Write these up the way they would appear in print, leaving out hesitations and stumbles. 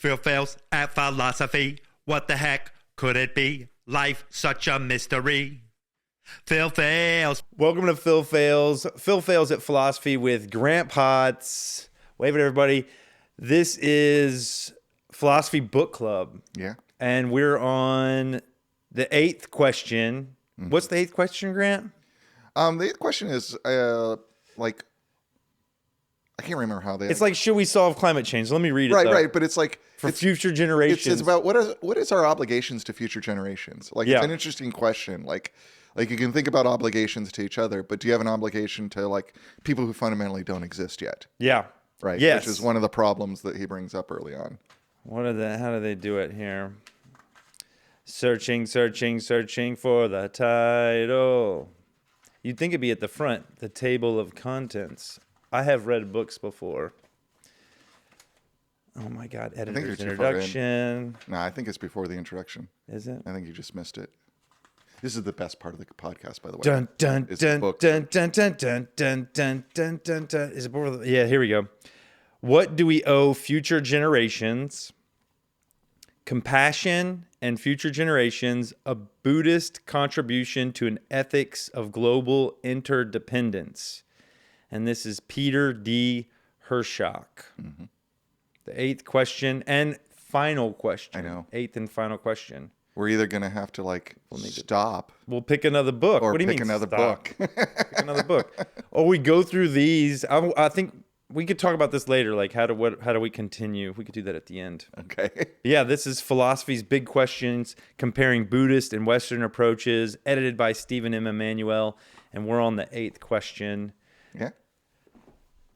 Phails at philosophy. What the heck could it be? Life such a mystery. Phails. Welcome to Phil Phails. Phil Phails at Philosophy with Grant Potts. Wave at everybody. This is Philosophy Book Club. Yeah. And we're on the 8th question. Mm-hmm. What's the 8th question, Grant? The 8th question is I can't remember how they. It's like, should we solve climate change? Let me read it. Right. But it's like for future generations. It's about what is our obligations to future generations? Like, it's an interesting question. Like you can think about obligations to each other, but do you have an obligation to like people who fundamentally don't exist yet? Yeah. Right. Yes. Which is one of the problems that he brings up early on. How do they do it here? Searching for the title. You'd think it'd be at the front, the table of contents. I have read books before. Oh my God, editor's introduction. No, I think it's before the introduction. Is it? I think you just missed it. This is the best part of the podcast, by the way. Dun dun dun dun dun dun dun dun dun dun dun dun. Is it before? Yeah, here we go. What do we owe future generations? Compassion and future generations, a Buddhist contribution to an ethics of global interdependence. And this is Peter D. Hershock. Mm-hmm. The 8th question and final question. I know. 8th and final question. We're either going to have to stop. We'll pick another book. Or what do you pick mean another stop? book. Pick another book. Or we go through these. I think we could talk about this later. Like how do we continue? We could do that at the end. Okay. Yeah, this is Philosophy's Big Questions, comparing Buddhist and Western approaches, edited by Stephen M. Emanuel. And we're on the 8th question. Yeah.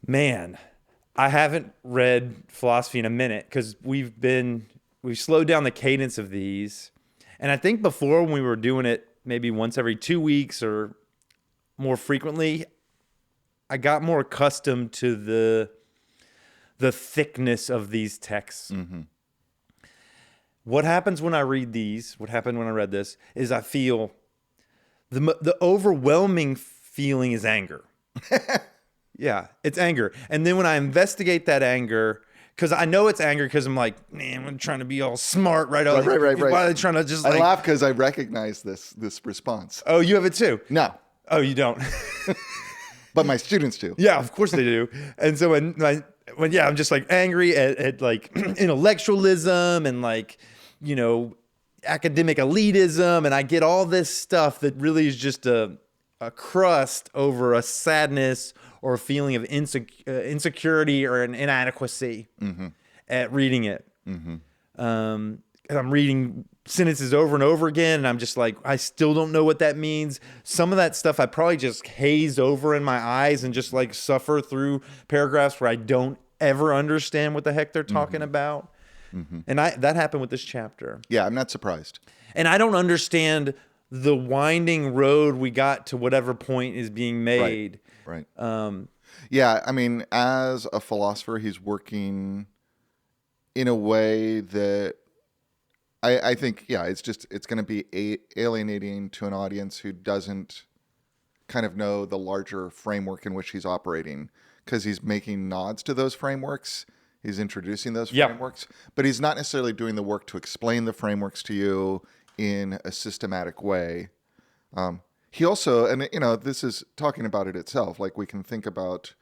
Man, I haven't read philosophy in a minute because we've slowed down the cadence of these. And I think before, when we were doing it maybe once every 2 weeks or more frequently, I got more accustomed to the thickness of these texts. Mm-hmm. What happens when I read these, what happened when I read this, is I feel the overwhelming feeling is anger. Yeah, it's anger. And then when I investigate that anger, because I know it's anger because I'm like, man, I'm trying to be all smart, right? Right. Why are they trying to just I laugh because I recognize this response. Oh, you have it too? No. Oh, you don't? But my students do. Yeah, of course they do. And so when I'm just like angry at like intellectualism and like, academic elitism, and I get all this stuff that really is just a crust over a sadness or a feeling of insecurity or an inadequacy at reading it. Mm-hmm. And I'm reading sentences over and over again, and I'm just like, I still don't know what that means. Some of that stuff I probably just haze over in my eyes and just like suffer through paragraphs where I don't ever understand what the heck they're talking about. Mm-hmm. And that happened with this chapter. Yeah, I'm not surprised. And I don't understand the winding road we got to whatever point is being made. Right. Yeah, I mean, as a philosopher, he's working in a way that I think, it's going to be alienating to an audience who doesn't kind of know the larger framework in which he's operating, because he's making nods to those frameworks. He's introducing those frameworks, but he's not necessarily doing the work to explain the frameworks to you in a systematic way. He also, and this is talking about it itself, like we can think about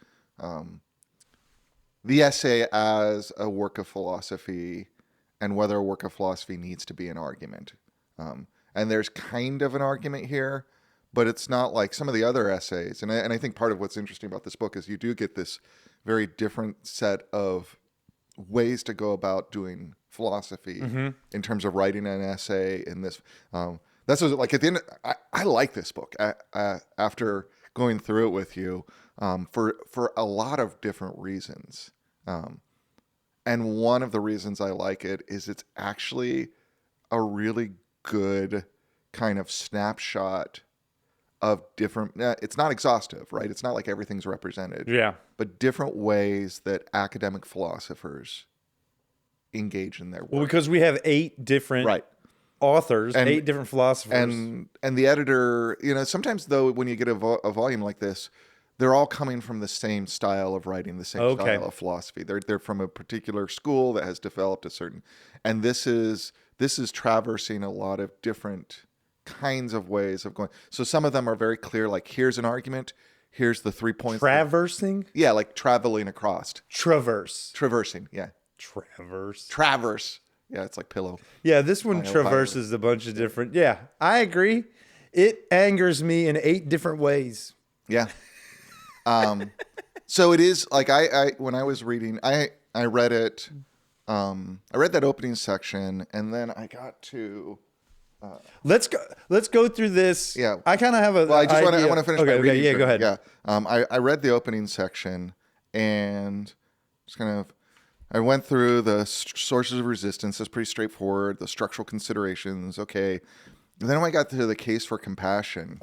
the essay as a work of philosophy and whether a work of philosophy needs to be an argument. And there's kind of an argument here, but it's not like some of the other essays. And I think part of what's interesting about this book is you do get this very different set of ways to go about doing philosophy in terms of writing an essay in this. That's what, like at the end, I like this book after going through it with you for a lot of different reasons. And one of the reasons I like it is it's actually a really good kind of snapshot of different, it's not exhaustive, right? It's not like everything's represented. Yeah. But different ways that academic philosophers engage in their work. Well, because we have 8 different authors, 8 different philosophers. And the editor, sometimes though, when you get a volume like this, they're all coming from the same style of writing, the same style of philosophy. They're from a particular school that has developed a certain, and this is traversing a lot of different kinds of ways of going. So some of them are very clear, like here's an argument, here's the 3 points. Traversing? Yeah, like traveling across. Traversing, yeah. Traverse. Yeah, it's like pillow. Yeah, this one traverses a bunch of different. Yeah, I agree. It angers me in 8 different ways. Yeah. So it is like I when I was reading, I read it. I read that opening section, and then I got to. Let's go through this. Yeah, I kind of have a. Well, I want to finish. Okay, my reading. Yeah, go ahead. Yeah. I read the opening section, and just kind of. I went through the sources of resistance. It's pretty straightforward. The structural considerations. Okay. And then when I got to the case for compassion.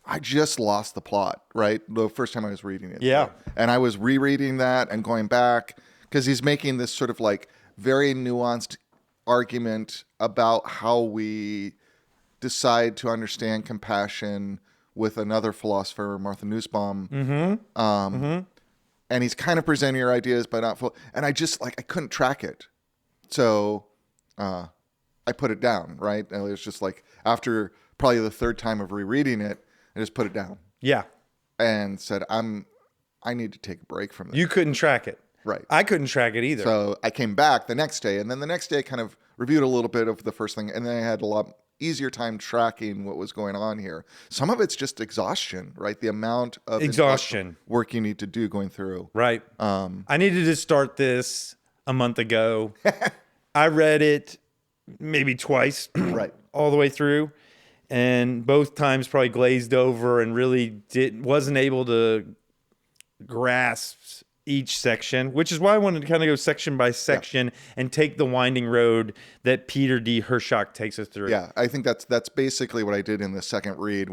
I just lost the plot, right? The first time I was reading it. Yeah. And I was rereading that and going back because he's making this sort of like very nuanced argument about how we decide to understand compassion with another philosopher, Martha Nussbaum. And he's kind of presenting your ideas, but not full. And I just I couldn't track it. So I put it down, right? And it was just like after probably the third time of rereading it, I just put it down. Yeah. And said, I need to take a break from this. You couldn't track it. Right. I couldn't track it either. So I came back the next day, and then the next day I kind of reviewed a little bit of the first thing, and then I had a lot easier time tracking what was going on here. Some of it's just exhaustion, right? The amount of exhaustion work you need to do going through. Right. I needed to start this a month ago. I read it maybe twice. Right. All the way through. And both times probably glazed over and really wasn't able to grasp each section, which is why I wanted to kind of go section by section and take the winding road that Peter D. Hershock takes us through. Yeah, I think that's basically what I did in the second read,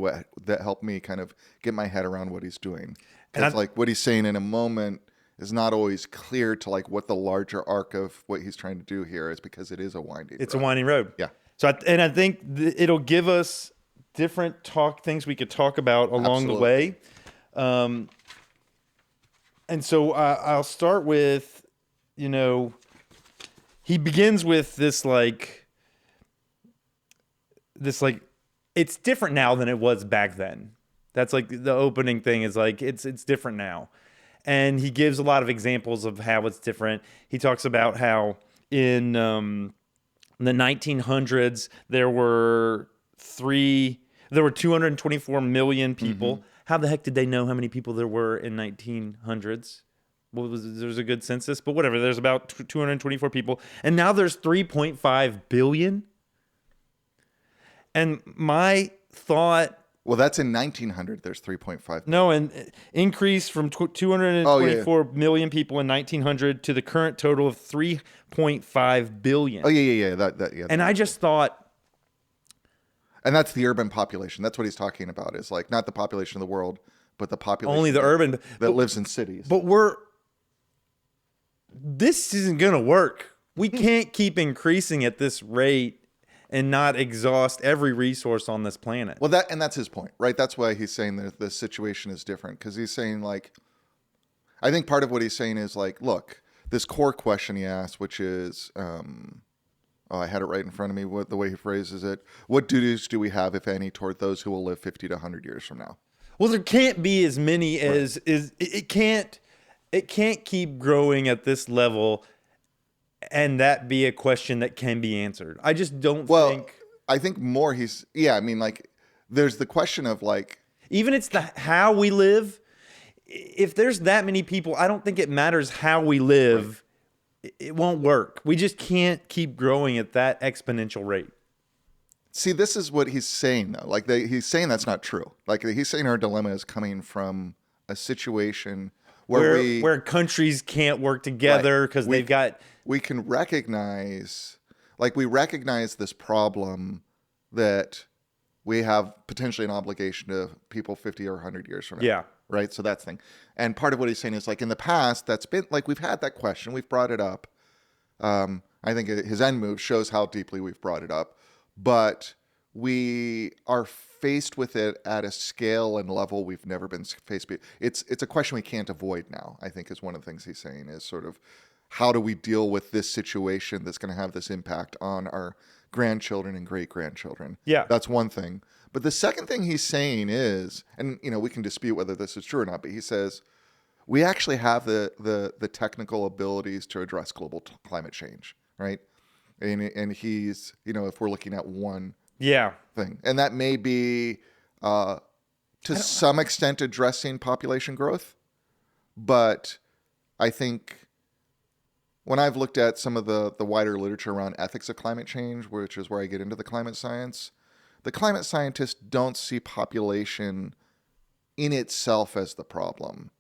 that helped me kind of get my head around what he's doing. It's like what he's saying in a moment is not always clear to like what the larger arc of what he's trying to do here is, because it is a winding road. It's a winding road. Yeah. So, I think it'll give us different things we could talk about along the way. And so I'll start with, he begins with this it's different now than it was back then. That's like the opening thing is like, it's different now. And he gives a lot of examples of how it's different. He talks about how in the 1900s, there were 224 million people. Mm-hmm. How the heck did they know how many people there were in 1900s? There's a good census, but whatever. There's about 224 people, and now there's 3.5 billion. And my thought. Well, that's in 1900. There's 3.5. No, and increase from 224 million people in 1900 to the current total of 3.5 billion. Oh yeah. And I just thought. And that's the urban population. That's what he's talking about. Is like not the population of the world, but the population only the urban that lives in cities. But this isn't going to work. We can't keep increasing at this rate and not exhaust every resource on this planet. Well, that's his point, right? That's why he's saying that the situation is different, because he's saying like, I think part of what he's saying is like, look, this core question he asked, which is, I had it right in front of me. The way he phrases it: what duties do we have, if any, toward those who will live 50 to 100 years from now? Well, there can't be as many as it can't keep growing at this level. And that be a question that can be answered. I just don't think. I think more there's the question of like. Even it's the how we live. If there's that many people, I don't think it matters how we live. Right. It won't work. We just can't keep growing at that exponential rate. See, this is what he's saying, though. Like he's saying that's not true. Like he's saying our dilemma is coming from a situation where countries can't work together because they've got. We can recognize this problem that we have potentially an obligation to people 50 or 100 years from now. Yeah. Right. So that's the thing. And part of what he's saying is like in the past, that's been like, we've had that question. We've brought it up. I think his end move shows how deeply we've brought it up, but we are faced with it at a scale and level we've never been faced with. It's a question we can't avoid now, I think, is one of the things he's saying, is sort of how do we deal with this situation that's going to have this impact on our grandchildren and great-grandchildren. Yeah. That's one thing. But the second thing he's saying is, and we can dispute whether this is true or not, but he says we actually have the technical abilities to address global climate change, right? And he's, if we're looking at one thing, and that may be to some extent addressing population growth, but I think when I've looked at some of the wider literature around ethics of climate change, which is where I get into the climate science, the climate scientists don't see population in itself as the problem.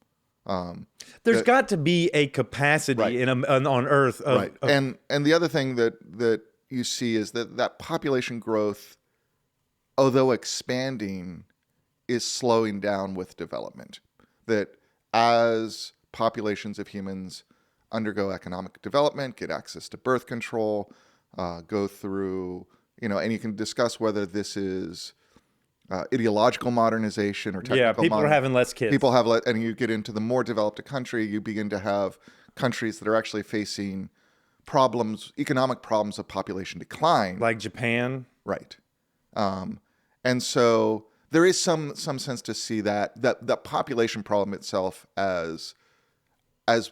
There's got to be a capacity on Earth. Right. And the other thing that you see is that population growth, although expanding, is slowing down with development. That as populations of humans undergo economic development, get access to birth control, go through, and you can discuss whether this is ideological modernization or technical. People are having less kids. People have and you get into the more developed a country, you begin to have countries that are actually facing economic problems of population decline, like Japan. Right. And so there is some sense to see that population problem itself as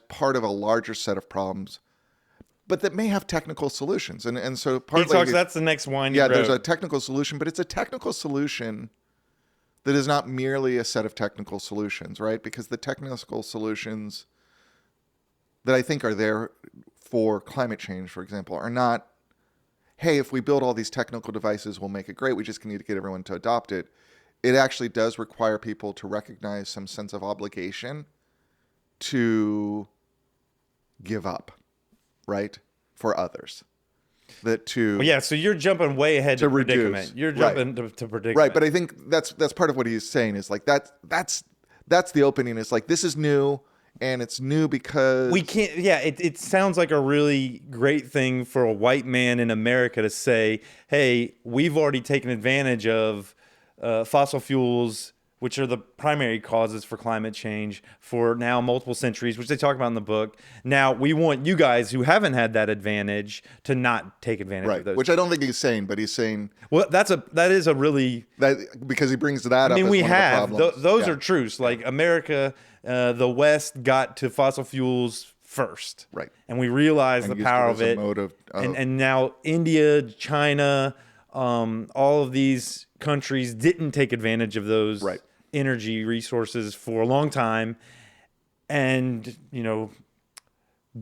part of a larger set of problems, but that may have technical solutions. And so partly that's the next one. There's a technical solution, but it's a technical solution that is not merely a set of technical solutions, right? Because the technical solutions that I think are there for climate change, for example, are not, hey, if we build all these technical devices, we'll make it great. We just need to get everyone to adopt it. It actually does require people to recognize some sense of obligation to give up, right, for others. So you're jumping way ahead to predicament. Reduce. You're jumping to predicament. Right, but I think that's part of what he's saying is like that's the opening. Is like, this is new, and it's new because we can't. It sounds like a really great thing for a white man in America to say, hey, we've already taken advantage of fossil fuels, which are the primary causes for climate change, for now multiple centuries, which they talk about in the book. Now we want you guys who haven't had that advantage to not take advantage of those. Which I don't think he's saying, but he's saying, well, that is a really, because he brings that up. I mean, as we one have of the problems. those are truths. Like America, the West got to fossil fuels first, right? And we realized the power of it. And now India, China, all of these countries didn't take advantage of those energy resources for a long time, and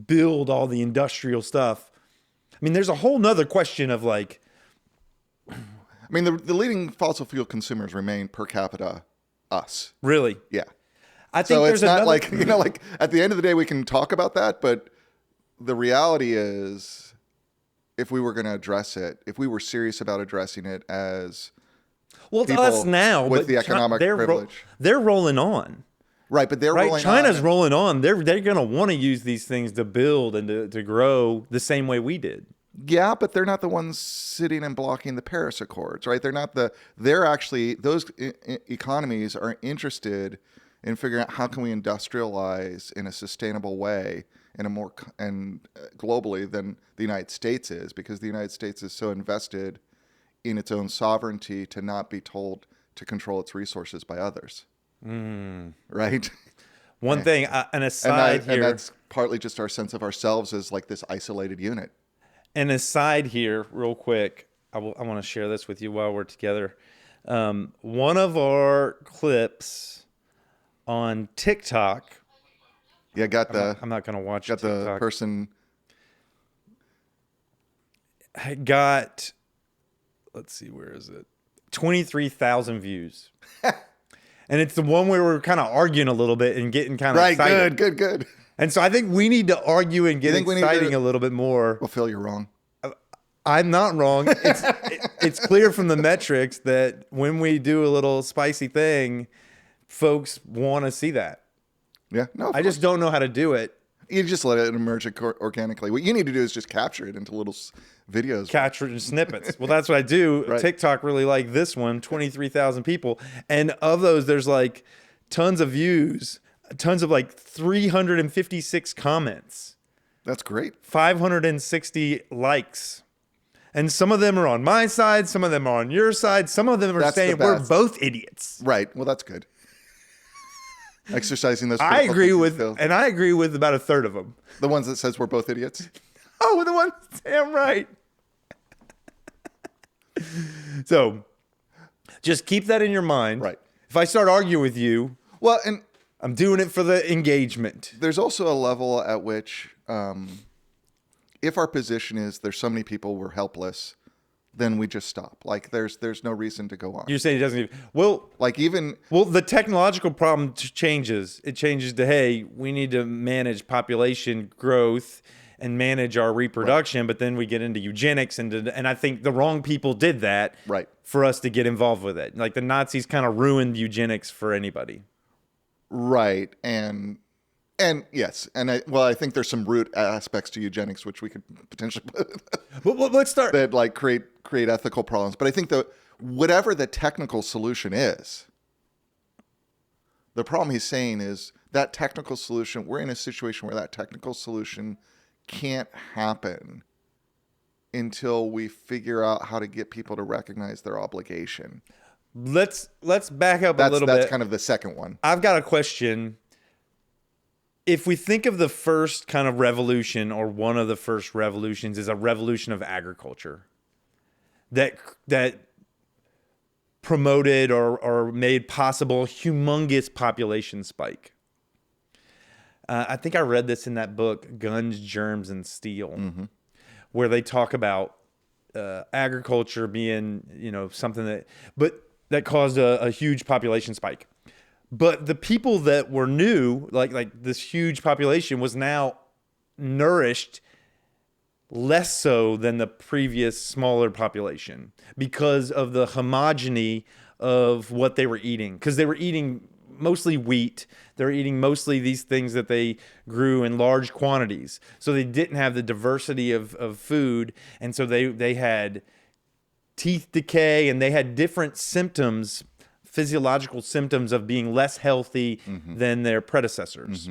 build all the industrial stuff. I mean, there's a whole nother question of like, I mean, the leading fossil fuel consumers remain per capita us. Really? Yeah. I think so there's it's not another... like at the end of the day we can talk about that, but the reality is, if we were going to address it, if we were serious about addressing it as to us now with the economic privilege, they're rolling on. Right, but they're rolling China's on. rolling on. They're going to want to use these things to build and to grow the same way we did. Yeah, but they're not the ones sitting and blocking the Paris Accords, right? They're actually, those economies are interested in figuring out how can we industrialize in a sustainable way and globally than the United States is, because the United States is so invested in its own sovereignty to not be told to control its resources by others. Right? One thing, an aside here. And that's partly just our sense of ourselves as like this isolated unit. An aside here, real quick. I want to share this with you while we're together. One of our clips on TikTok. Yeah, I'm not going to watch got TikTok. The person. Got, let's see, where is it? 23,000 views. And it's the one where we're kind of arguing a little bit and getting kind of excited. Good. And so I think we need to argue and get exciting a little bit more. Well, Phil, you're wrong. I'm not wrong. It's clear from the metrics that when we do a little spicy thing, folks want to see that. Yeah, no. I just don't know how to do it. You just let it emerge organically. What you need to do is just capture it into little videos. Capture it in snippets. Well, that's what I do. Right. TikTok really liked this one, 23,000 people. And of those, there's like tons of views, tons of like 356 comments, That's great. 560 likes. And some of them are on my side, some of them are on your side, some of them are That's the saying we're best. both idiots. Right. Well, that's good. Exercising those. I agree with, Phil. and I agree with about a third of them. The ones that says we're both idiots. Oh, the one, damn right. So, just keep that in your mind. Right. If I start arguing with you, Well, and I'm doing it for the engagement. there's also a level at which, if our position is there's so many people we're helpless, then we just stop. Like there's no reason to go on. You're saying it doesn't even, well, Like even the technological problem changes. It changes to, hey, we need to manage population growth and manage our reproduction, but then we get into eugenics, and I think the wrong people did that Right. for us to get involved with it. Like the Nazis kind of ruined eugenics for anybody. right and yes, and I think there's some root aspects to eugenics which we could potentially Well, let's start. that like create ethical problems. But I think that whatever the technical solution is, the problem he's saying is that technical solution, we're in a situation where that technical solution can't happen until we figure out how to get people to recognize their obligation. Let's back up a little That's bit. kind of the second one. I've got a question. If we think of the first kind of revolution, or one of the first revolutions, is a revolution of agriculture that promoted or made possible humongous population spike. I think I read this in that book, Guns, Germs, and Steel, where they talk about agriculture being, something that caused a huge population spike. But the people that were new, like this huge population, was now nourished less so than the previous smaller population because of the homogeny of what they were eating. Because they were eating mostly wheat. They were eating mostly these things that they grew in large quantities. So they didn't have the diversity of food. And so they had teeth decay, and they had different symptoms, physiological symptoms of being less healthy than their predecessors.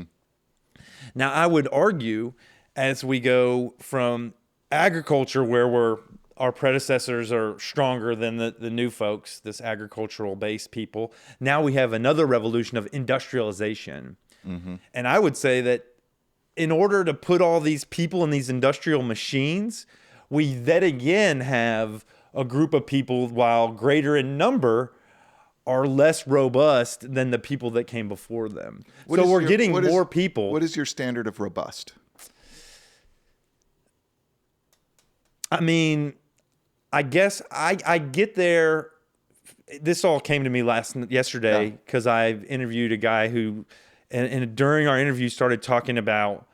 Now, I would argue, as we go from agriculture, where our predecessors are stronger than the new folks, this agricultural-based people, now we have another revolution of industrialization. And I would say that in order to put all these people in these industrial machines, we then again have a group of people, while greater in number, are less robust than the people that came before them. So we're getting more people. What is your standard of robust? I mean, I guess I get there. This all came to me yesterday because I interviewed a guy who, and during our interview, started talking about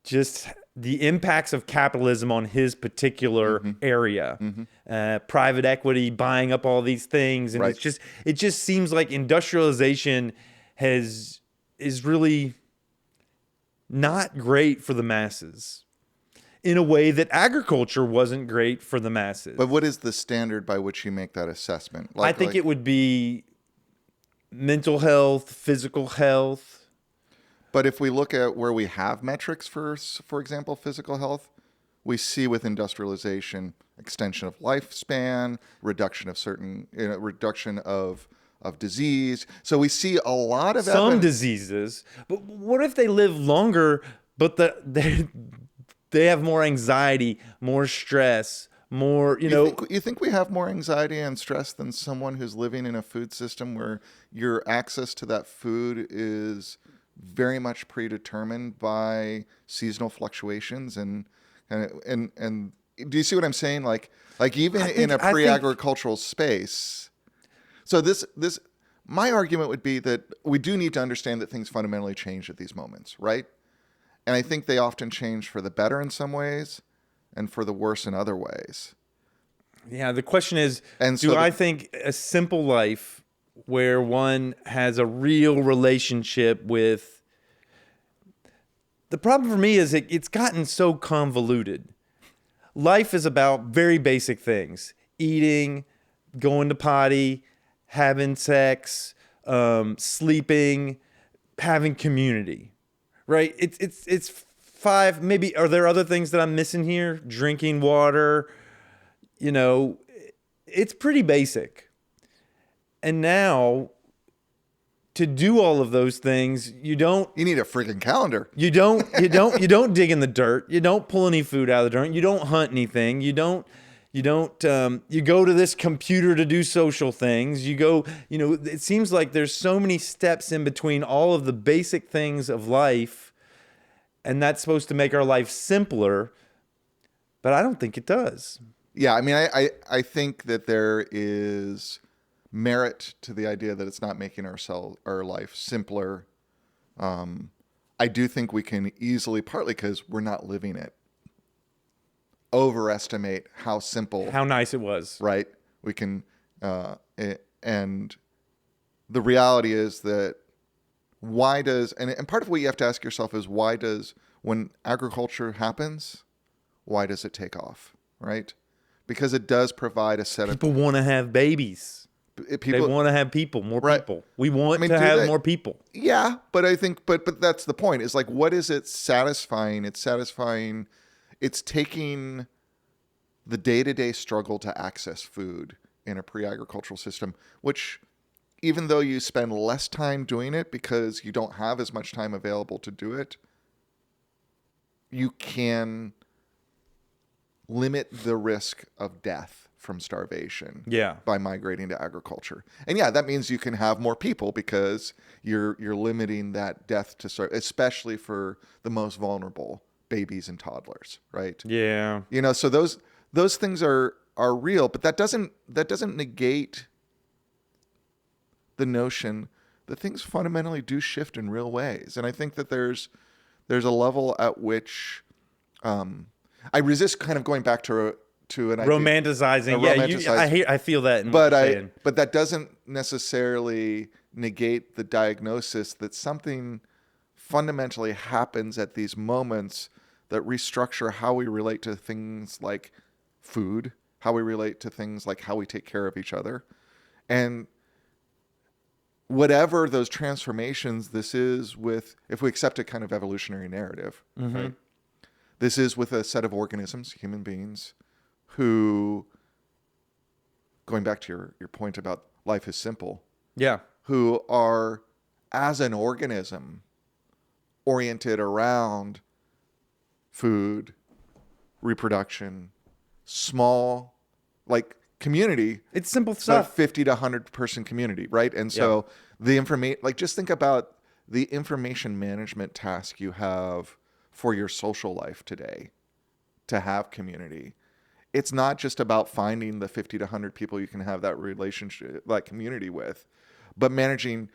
just the impacts of capitalism on his particular area, private equity buying up all these things, and it just seems like industrialization is really not great for the masses, in a way that agriculture wasn't great for the masses. But what is the standard by which you make that assessment? I think it would be mental health, physical health. But if we look at where we have metrics for example, physical health, we see with industrialization extension of lifespan, reduction of disease. So we see a lot of some diseases. But what if they live longer, but they have more anxiety, more stress, more, You think we have more anxiety and stress than someone who's living in a food system where your access to that food is very much predetermined by seasonal fluctuations and do you see what I'm saying? Like even in a pre-agricultural space. So this my argument would be that we do need to understand that things fundamentally change at these moments, right? And I think they often change for the better in some ways and for the worse in other ways. Yeah, the question is, I think a simple life where one has a real relationship with The problem for me is it's gotten so convoluted. Life is about very basic things: eating, going to potty, having sex, sleeping, having community. Right? It's five. Maybe are there other things that I'm missing here? Drinking water. You know, it's pretty basic. And now, to do all of those things, you need a freaking calendar. You don't dig in the dirt. You don't pull any food out of the dirt. You don't hunt anything. You go to this computer to do social things. It seems like there's so many steps in between all of the basic things of life, and that's supposed to make our life simpler, but I don't think it does. Yeah, I mean, I think that there is merit to the idea that it's not making our life simpler. I do think we can easily, partly because we're not living it, overestimate how simple, how nice it was. Right? We can, and the reality is that and part of what you have to ask yourself is when agriculture happens, why does it take off? Right? Because it does provide a set People want to have babies. They want to have more right. people. We want to have more people. Yeah, but I think, but that's the point. Is like, what is it satisfying? It's taking the day-to-day struggle to access food in a pre-agricultural system, which, even though you spend less time doing it because you don't have as much time available to do it, you can limit the risk of death from starvation by migrating to agriculture. And that means you can have more people because you're limiting that death to starve, especially for the most vulnerable, babies and toddlers, right? Yeah. So those things are real, but that doesn't negate the notion that things fundamentally do shift in real ways. And I think that there's a level at which I resist kind of going back to an romanticizing. I feel that. But that doesn't necessarily negate the diagnosis that something fundamentally happens at these moments that restructure how we relate to things like food, how we relate to things like how we take care of each other. And whatever those transformations this is with, if we accept a kind of evolutionary narrative, right? This is with a set of organisms, human beings, who, going back to your point about life is simple, who are, as an organism, oriented around food, reproduction, small, like community. It's simple stuff. 50 to 100 person community, right? And so the information, like, just think about the information management task you have for your social life today to have community. It's not just about finding the 50 to 100 people you can have that relationship, that community with, but managing,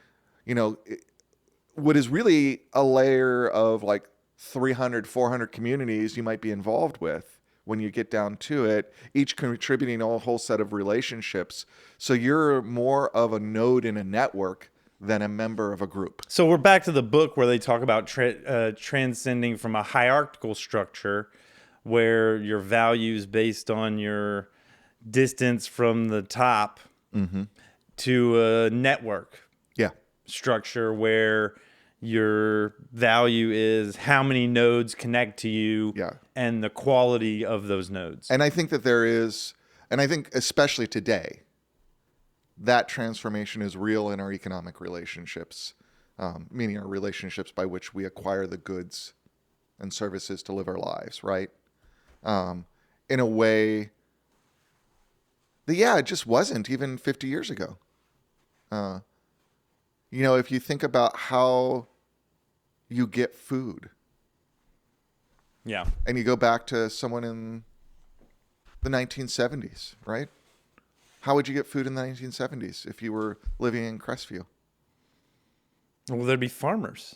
what is really a layer of like 300, 400 communities you might be involved with when you get down to it, each contributing a whole set of relationships. So you're more of a node in a network than a member of a group. So we're back to the book where they talk about transcending from a hierarchical structure where your values based on your distance from the top to a network structure where your value is how many nodes connect to you and the quality of those nodes. And I think that there is, and I think especially today, that transformation is real in our economic relationships, meaning our relationships by which we acquire the goods and services to live our lives, right? In a way that, it just wasn't even 50 years ago. If you think about how you get food. And you go back to someone in the 1970s, right? How would you get food in the 1970s if you were living in Crestview? Well, there'd be farmers.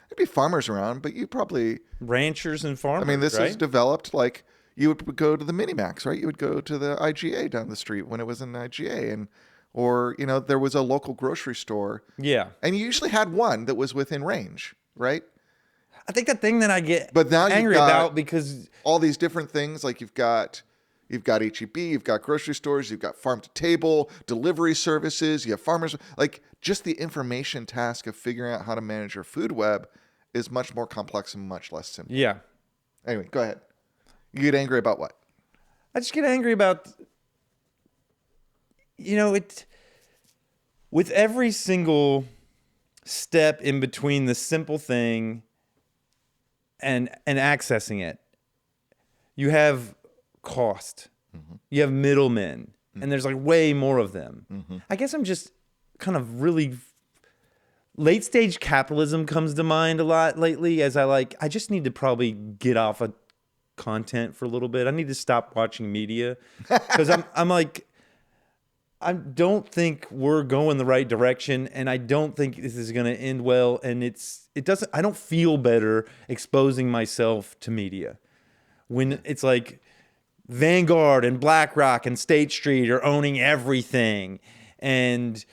There'd be farmers around, but you probably... ranchers and farmers, this right? is developed like you would go to the Minimax, right? You would go to the IGA down the street when it was an IGA. Or there was a local grocery store. Yeah. And you usually had one that was within range, right? I think the thing that I get But now angry about because all these different things, like you've got HEB, you've got grocery stores, you've got farm to table delivery services, you have farmers. Like just the information task of figuring out how to manage your food web is much more complex and much less simple. yeah. Anyway, go ahead. You get angry about what? I just get angry about, with every single step in between the simple thing and accessing it, you have cost. You have middlemen, and there's like way more of them. I guess I'm just kind of really late stage capitalism comes to mind a lot lately as I just need to probably get off of content for a little bit. I need to stop watching media because I'm like, I don't think we're going the right direction, and I don't think this is going to end well. And I don't feel better exposing myself to media when it's like Vanguard and BlackRock and State Street are owning everything and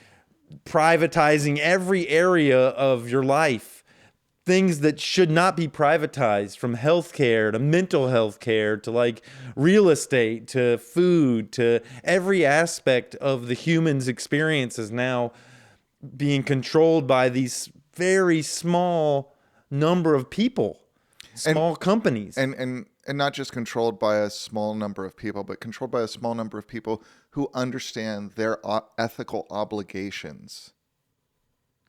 privatizing every area of your life. Things that should not be privatized, from healthcare to mental health care to like real estate to food to every aspect of the human's experience is now being controlled by these very small number of people, small companies. And not just controlled by a small number of people, but controlled by a small number of people who understand their ethical obligations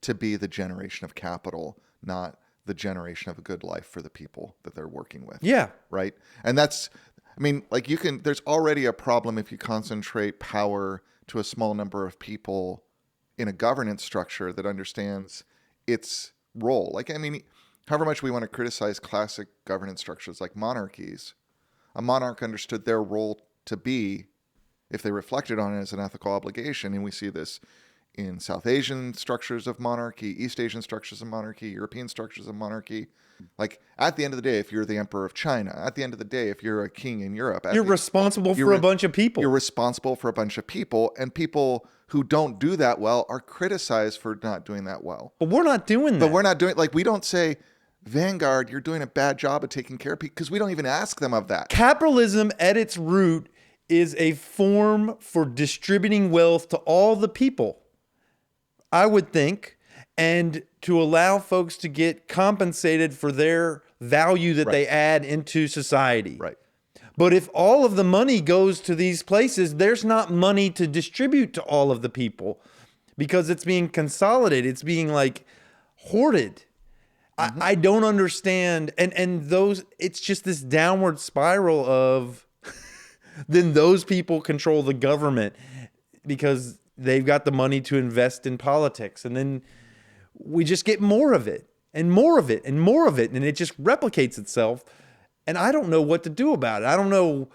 to be the generation of capital, not the generation of a good life for the people that they're working with. Yeah. Right. And there's already a problem if you concentrate power to a small number of people in a governance structure that understands its role. However much we want to criticize classic governance structures like monarchies, a monarch understood their role to be, if they reflected on it, as an ethical obligation. And we see this in South Asian structures of monarchy, East Asian structures of monarchy, European structures of monarchy. Like, at the end of the day, if you're the emperor of China, at the end of the day, if you're a king in Europe, You're responsible for a bunch of people. You're responsible for a bunch of people, and people who don't do that well are criticized for not doing that well. But we're not doing that. But we're not doing, we don't say, Vanguard, you're doing a bad job of taking care of people, because we don't even ask them of that. Capitalism at its root is a form for distributing wealth to all the people, I would think, and to allow folks to get compensated for their value that they add into society. Right. But if all of the money goes to these places, there's not money to distribute to all of the people because it's being consolidated. It's being hoarded. I don't understand. And it's just this downward spiral of then those people control the government because they've got the money to invest in politics. And then we just get more of it and more of it and more of it. And it just replicates itself. And I don't know what to do about it. I don't know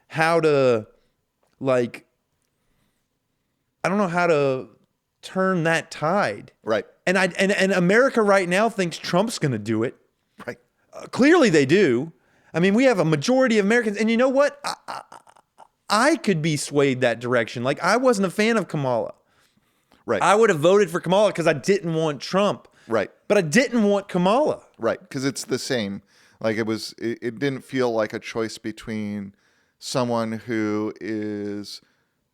how to turn that tide. Right. And America right now thinks Trump's going to do it. Right. Clearly they do. I mean, we have a majority of Americans. And you know what? I could be swayed that direction. I wasn't a fan of Kamala. Right. I would have voted for Kamala because I didn't want Trump. Right. But I didn't want Kamala. Right. Because it's the same. It didn't feel like a choice between someone who is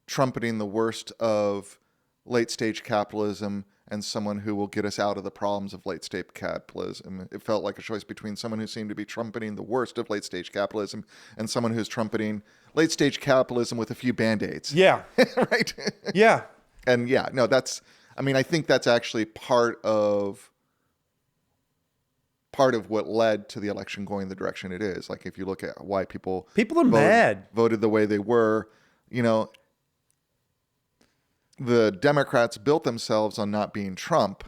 trumpeting the worst of late stage capitalism and someone who will get us out of the problems of late stage capitalism. It felt like a choice between someone who seemed to be trumpeting the worst of late stage capitalism and someone who's trumpeting late stage capitalism with a few band-aids. Yeah. Right. Yeah. And I think that's actually part of what led to the election going the direction it is. If you look at why people are mad, voted the way they were, the Democrats built themselves on not being Trump,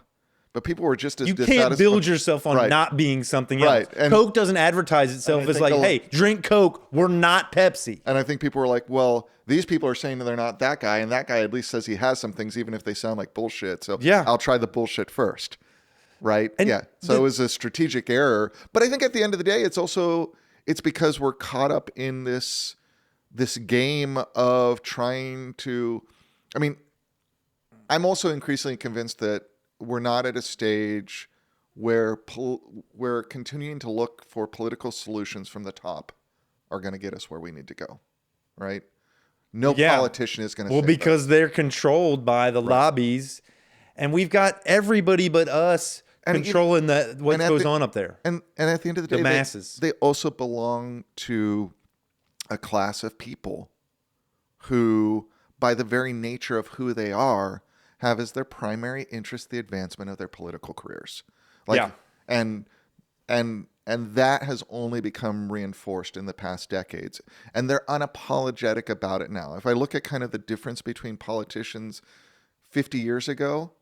but people were just as dissatisfied. You can't build yourself on not being something else. Right. And Coke doesn't advertise itself as hey, drink Coke. We're not Pepsi. And I think people were like, well, these people are saying that they're not that guy, and that guy at least says he has some things, even if they sound like bullshit. So I'll try the bullshit first. Right. And so it was a strategic error. But I think at the end of the day, it's because we're caught up in this game of trying to, I'm also increasingly convinced that we're not at a stage where continuing to look for political solutions from the top are going to get us where we need to go, right? No politician is going to. Well, because they're controlled by the lobbies, and we've got everybody but us controlling what goes on up there. And at the end of the day, masses. They also belong to a class of people who, by the very nature of who they are, have as their primary interest the advancement of their political careers. And that has only become reinforced in the past decades. And they're unapologetic about it now. If I look at kind of the difference between politicians 50 years ago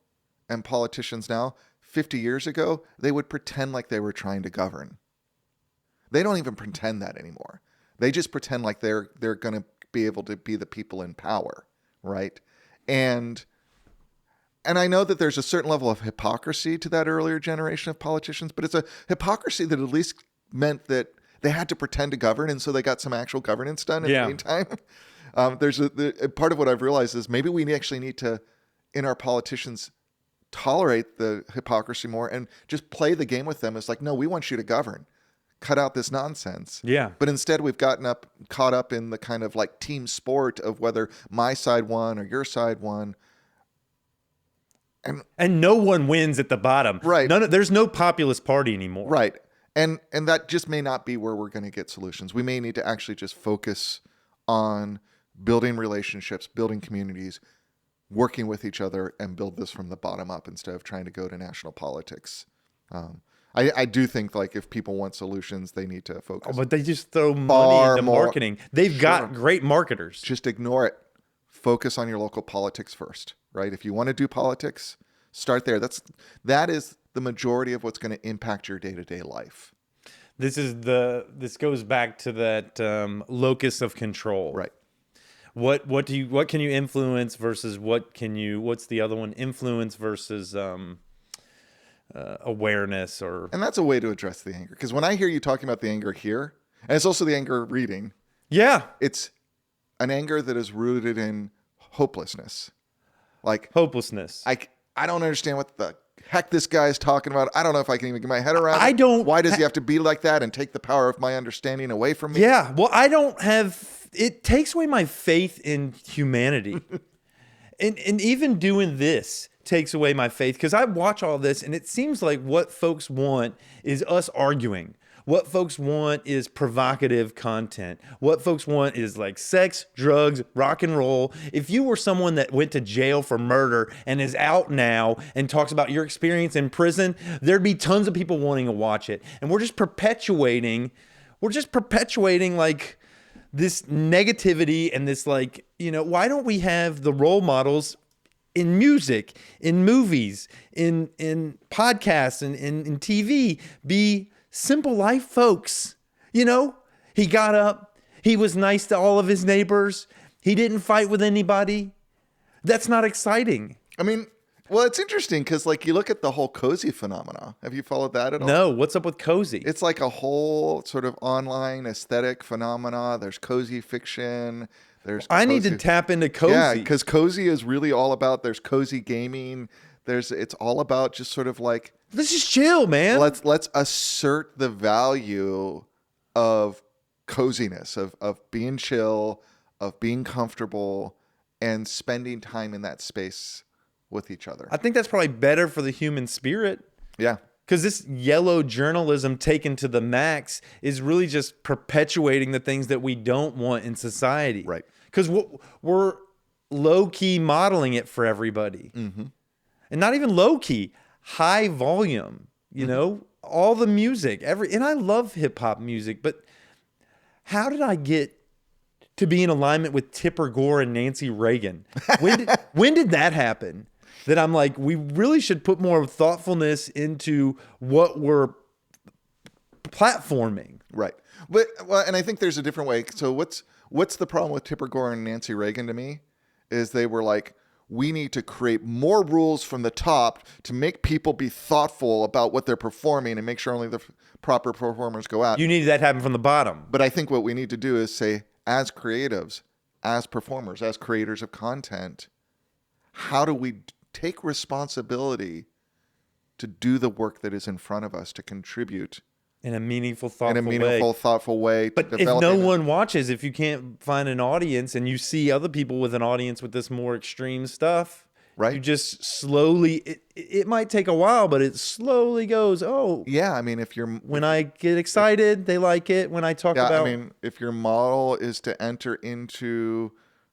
and politicians now, 50 years ago, they would pretend like they were trying to govern. They don't even pretend that anymore. They just pretend like they're going to be able to be the people in power, right? And I know that there's a certain level of hypocrisy to that earlier generation of politicians, but it's a hypocrisy that at least meant that they had to pretend to govern, and so they got some actual governance done in the meantime. There's a part of what I've realized is maybe we actually need to, in our politicians, tolerate the hypocrisy more and just play the game with them. It's like, no, we want you to govern. Cut out this nonsense. Yeah. But instead we've caught up in the kind of like team sport of whether my side won or your side won. And no one wins at the bottom. Right. There's no populist party anymore. Right. And that just may not be where we're going to get solutions. We may need to actually just focus on building relationships, building communities, working with each other, and build this from the bottom up instead of trying to go to national politics. I do think like if people want solutions, they need to focus. But they just throw money into more marketing. They've got great marketers. Just ignore it. Focus on your local politics first, right? If you want to do politics, start there. That is the majority of what's going to impact your day-to-day life. This goes back to that locus of control. Right. What can you influence versus what's the other one? Influence versus awareness And that's a way to address the anger. Because when I hear you talking about the anger here, and it's also the anger reading. Yeah. It's an anger that is rooted in hopelessness. Like hopelessness. I don't understand what the heck this guy is talking about. I don't know if I can even get my head around it. Why does he have to be like that and take the power of my understanding away from me? Yeah. Well, it takes away my faith in humanity. and even doing this takes away my faith, because I watch all this and it seems like what folks want is us arguing. What folks want is provocative content. What folks want is like sex, drugs, rock and roll. If you were someone that went to jail for murder and is out now and talks about your experience in prison, there'd be tons of people wanting to watch it. And we're just perpetuating like this negativity and this like, why don't we have the role models in music, in movies, in podcasts, and in TV be simple life folks? He got up, he was nice to all of his neighbors, he didn't fight with anybody. That's not exciting. I mean, well, it's interesting because like you look at the whole cozy phenomena. Have you followed that at all? No, what's up with cozy? It's like a whole sort of online aesthetic phenomena. There's cozy fiction. I need to tap into cozy. Yeah, because cozy is really all about, there's cozy gaming. It's all about just sort of like, let's just chill, man. Let's assert the value of coziness, of being chill, of being comfortable, and spending time in that space with each other. I think that's probably better for the human spirit. Yeah. Because this yellow journalism taken to the max is really just perpetuating the things that we don't want in society. Right. Because we're low-key modeling it for everybody. Mm-hmm. And not even low-key, high volume, all the music. And I love hip-hop music, but how did I get to be in alignment with Tipper Gore and Nancy Reagan? When did that happen? That I'm like, we really should put more thoughtfulness into what we're platforming. Right. And I think there's a different way. So what's the problem with Tipper Gore and Nancy Reagan to me is they were like, we need to create more rules from the top to make people be thoughtful about what they're performing and make sure only the proper performers go out. You need that happen from the bottom. But I think what we need to do is say, as creatives, as performers, as creators of content, how do we take responsibility to do the work that is in front of us, to contribute in a meaningful, thoughtful way. But if no one watches, if you can't find an audience and you see other people with an audience with this more extreme stuff, right? You just slowly, it might take a while, but it slowly goes, oh. Yeah, I mean, when I get excited, they like it. When I talk about... I mean, if your model is to enter into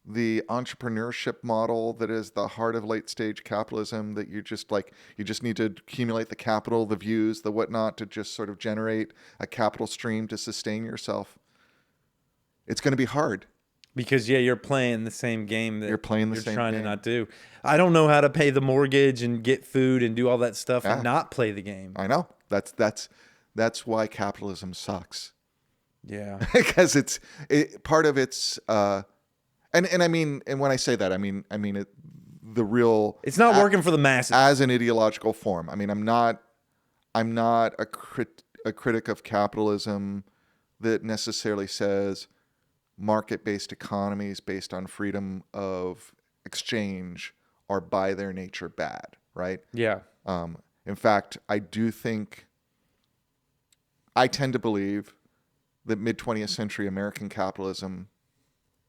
the entrepreneurship model that is the heart of late stage capitalism, that you just need to accumulate the capital, the views, the whatnot, to just sort of generate a capital stream to sustain yourself, it's going to be hard. Because you're playing the same game that you're trying to not do. I don't know how to pay the mortgage and get food and do all that stuff and not play the game. I know. That's why capitalism sucks. Yeah. Because part of its and I mean, and when I say that, I mean it, the real. It's not working for the masses as an ideological form. I mean, I'm not a critic of capitalism that necessarily says market-based economies based on freedom of exchange are by their nature bad, right? Yeah. In fact, I tend to believe that mid-20th century American capitalism,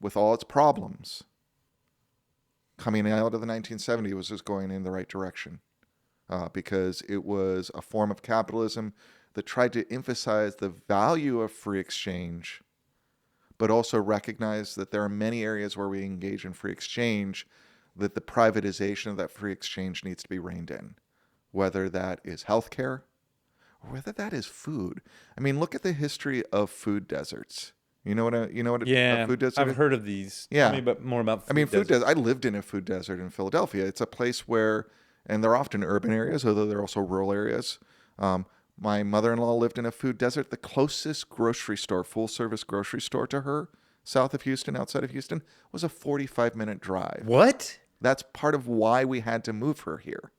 with all its problems, coming out of the 1970s, was just going in the right direction, because it was a form of capitalism that tried to emphasize the value of free exchange, but also recognize that there are many areas where we engage in free exchange that the privatization of that free exchange needs to be reined in, whether that is healthcare or whether that is food. I mean, look at the history of food deserts. You know what a food desert is? I've heard of these. Yeah. Tell me more about food food desert. I lived in a food desert in Philadelphia. It's a place where, and they're often urban areas, although they're also rural areas. My mother-in-law lived in a food desert. The closest grocery store, full-service grocery store to her, south of Houston, outside of Houston, was a 45-minute drive. What? That's part of why we had to move her here,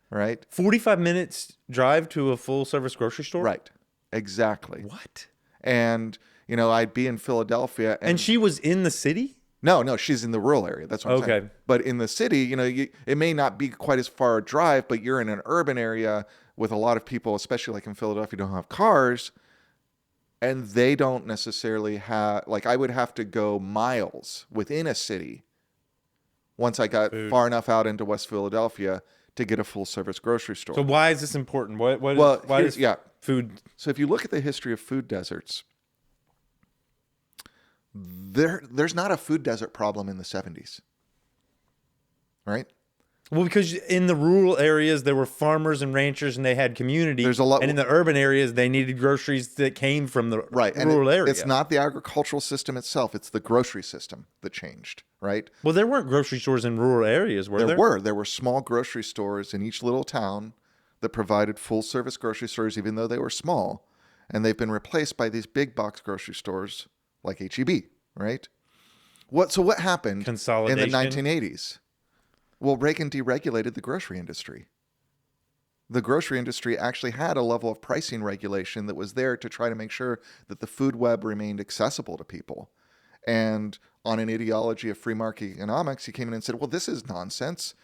right? 45 minutes drive to a full-service grocery store? Right. Exactly. What? And, I'd be in Philadelphia. And she was in the city? No, she's in the rural area. That's what I'm saying. But in the city, it may not be quite as far a drive, but you're in an urban area with a lot of people, especially like in Philadelphia, don't have cars, and they don't necessarily have, I would have to go miles within a city once I got far enough out into West Philadelphia to get a full service grocery store. So why is this important? Why is food? So if you look at the history of food deserts, there's not a food desert problem in the 70s, right? Well, because in the rural areas, there were farmers and ranchers and they had community. There's a lot, and in the urban areas, they needed groceries that came from the rural area. It's not the agricultural system itself. It's the grocery system that changed, right? Well, there weren't grocery stores in rural areas, were there? There were small grocery stores in each little town that provided full-service grocery stores, even though they were small. And they've been replaced by these big box grocery stores like H-E-B, right? So what happened in the 1980s? Well, Reagan deregulated the grocery industry. The grocery industry actually had a level of pricing regulation that was there to try to make sure that the food web remained accessible to people. And on an ideology of free market economics, he came in and said, well, this is nonsense.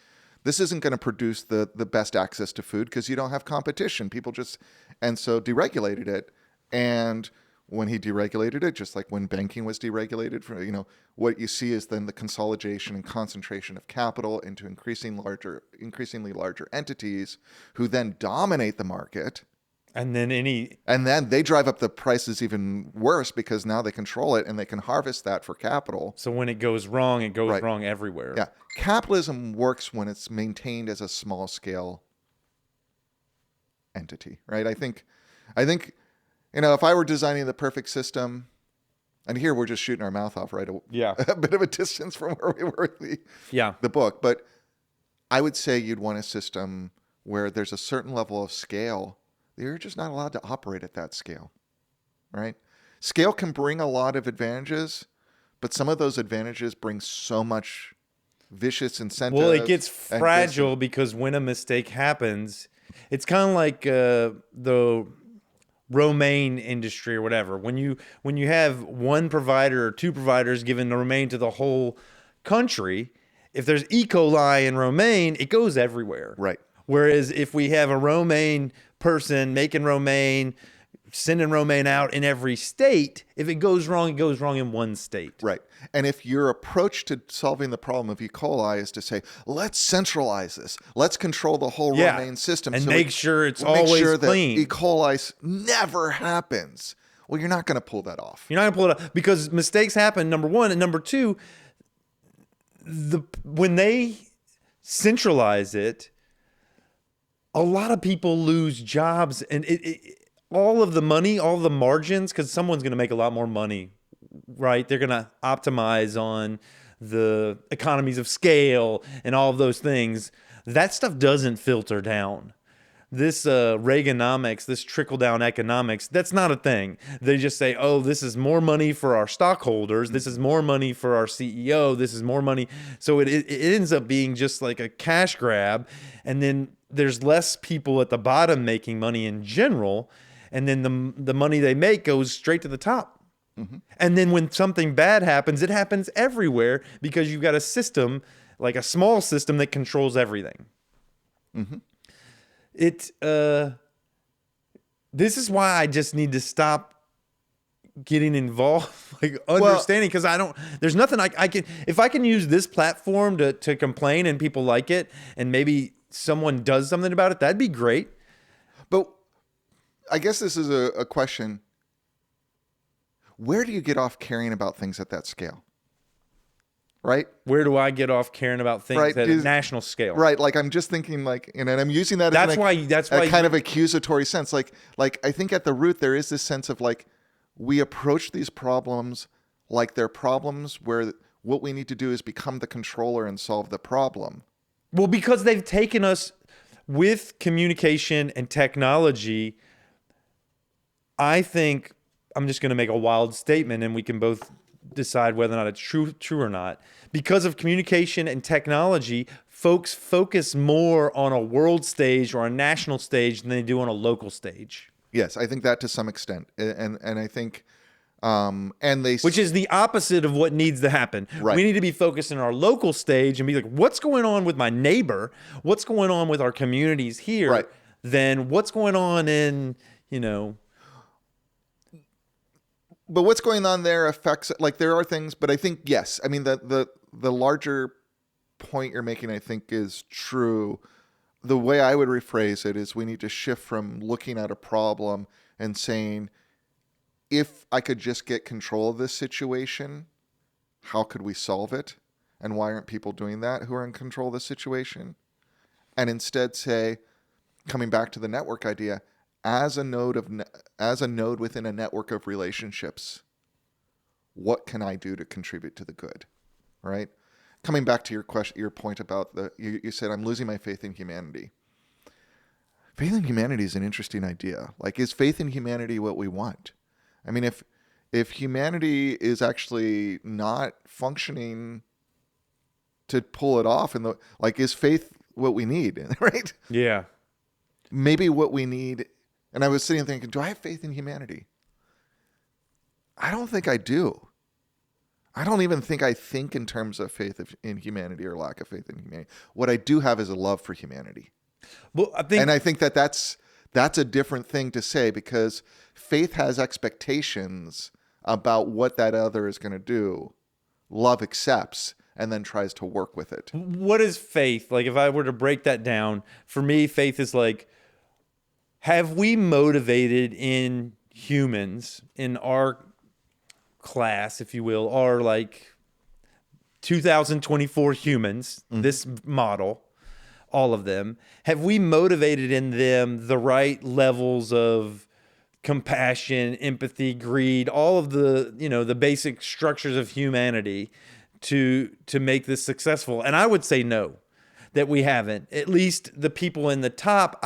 This isn't going to produce the best access to food because you don't have competition. And so deregulated it. And when he deregulated it, just like when banking was deregulated, what you see is then the consolidation and concentration of capital into increasingly larger entities who then dominate the market. And then they drive up the prices even worse because now they control it and they can harvest that for capital. So when it goes wrong, it goes wrong everywhere. Yeah. Capitalism works when it's maintained as a small scale entity, right? I think if I were designing the perfect system, and here we're just shooting our mouth off, right? A bit of a distance from where we were with the book. But I would say you'd want a system where there's a certain level of scale. You're just not allowed to operate at that scale, right? Scale can bring a lot of advantages, but some of those advantages bring so much vicious incentive. Well, it gets fragile because when a mistake happens, it's kind of like the romaine industry or whatever. When you have one provider or two providers giving the romaine to the whole country, if there's E. coli in romaine, it goes everywhere. Right. Whereas if we have a romaine person making romaine, sending romaine out in every state, if it goes wrong, it goes wrong in one state. Right. And if your approach to solving the problem of E. coli is to say, let's centralize this, let's control the whole romaine system, and so make sure it's we'll make always sure clean. that E. coli never happens. Well, you're not going to pull that off. You're not going to pull it off because mistakes happen, number one. And number two, when they centralize it, a lot of people lose jobs, and all of the money, all the margins, because someone's going to make a lot more money, right? They're going to optimize on the economies of scale and all of those things. That stuff doesn't filter down. This Reaganomics, this trickle-down economics, that's not a thing. They just say, oh, this is more money for our stockholders. This is more money for our CEO. This is more money. So it ends up being just like a cash grab. And then there's less people at the bottom making money in general. And then the money they make goes straight to the top. Mm-hmm. And then when something bad happens, it happens everywhere because you've got a system, like a small system that controls everything. Mm-hmm. This is why I just need to stop getting involved, like understanding, because there's nothing I can, if I can use this platform to complain and people like it and maybe someone does something about it, that'd be great. But I guess this is a question. Where do you get off caring about things at that scale? Right? Where do I get off caring about things at a national scale? Right. Like I'm just thinking and I'm using that that's as why a kind of accusatory sense. Like I think at the root there is this sense of like we approach these problems like they're problems where what we need to do is become the controller and solve the problem. Well, because they've taken us with communication and technology. I think I'm just going to make a wild statement and we can both decide whether or not it's true or not. Because of communication and technology, folks focus more on a world stage or a national stage than they do on a local stage. Yes, I think that to some extent. And I think which is the opposite of what needs to happen. Right. We need to be focused in our local stage and be like, what's going on with my neighbor? What's going on with our communities here? Right. Then what's going on in, But what's going on there affects, like there are things, but I think, yes, I mean, the larger point you're making, I think is true. The way I would rephrase it is we need to shift from looking at a problem and saying, if I could just get control of this situation, how could we solve it? And why aren't people doing that who are in control of the situation? And instead say, coming back to the network idea, as a node within a network of relationships, what can I do to contribute to the good, right? Coming back to your point about you said I'm losing my faith in humanity. Faith in humanity is an interesting idea. Like, is faith in humanity what we want? I mean, if humanity is actually not functioning to pull it off, is faith what we need, right? Yeah. Maybe what we need. And I was sitting thinking, do I have faith in humanity? I don't think I do. I don't even think I think in terms of faith in humanity or lack of faith in humanity. What I do have is a love for humanity. Well, I think that's a different thing to say, because faith has expectations about what that other is going to do. Love accepts and then tries to work with it. What is faith? Like, if I were to break that down, for me, faith is like, have we motivated in humans, in our class, if you will, our like 2024 humans, this model, all of them, have we motivated in them the right levels of compassion, empathy, greed, all of the, the basic structures of humanity to make this successful? And I would say no, that we haven't. At least the people in the top,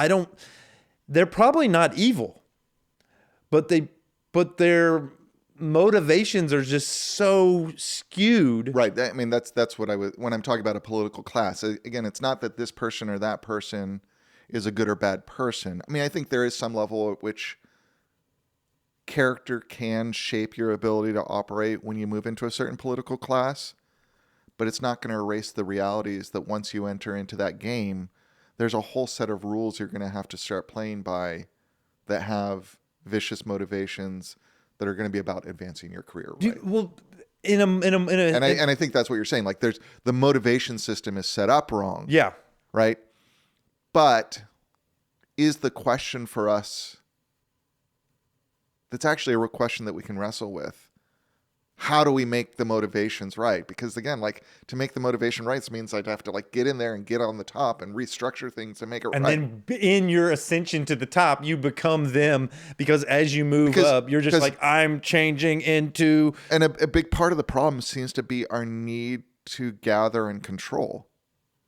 they're probably not evil, but their motivations are just so skewed. Right. I mean, that's what when I'm talking about a political class. Again, it's not that this person or that person is a good or bad person. I mean, I think there is some level at which character can shape your ability to operate when you move into a certain political class, but it's not going to erase the realities that once you enter into that game, there's a whole set of rules you're going to have to start playing by that have vicious motivations that are going to be about advancing your career. Right? Well, And I think that's what you're saying. Like there's the motivation system is set up wrong. yeah. Right. But is the question for us, that's actually a real question that we can wrestle with. How do we make the motivations right? Because again, like to make the motivation right means I'd have to like get in there and get on the top and restructure things to make it And right. then in your ascension to the top, you become them because as you move up, you're just like, I'm changing into. And a big part of the problem seems to be our need to gather and control,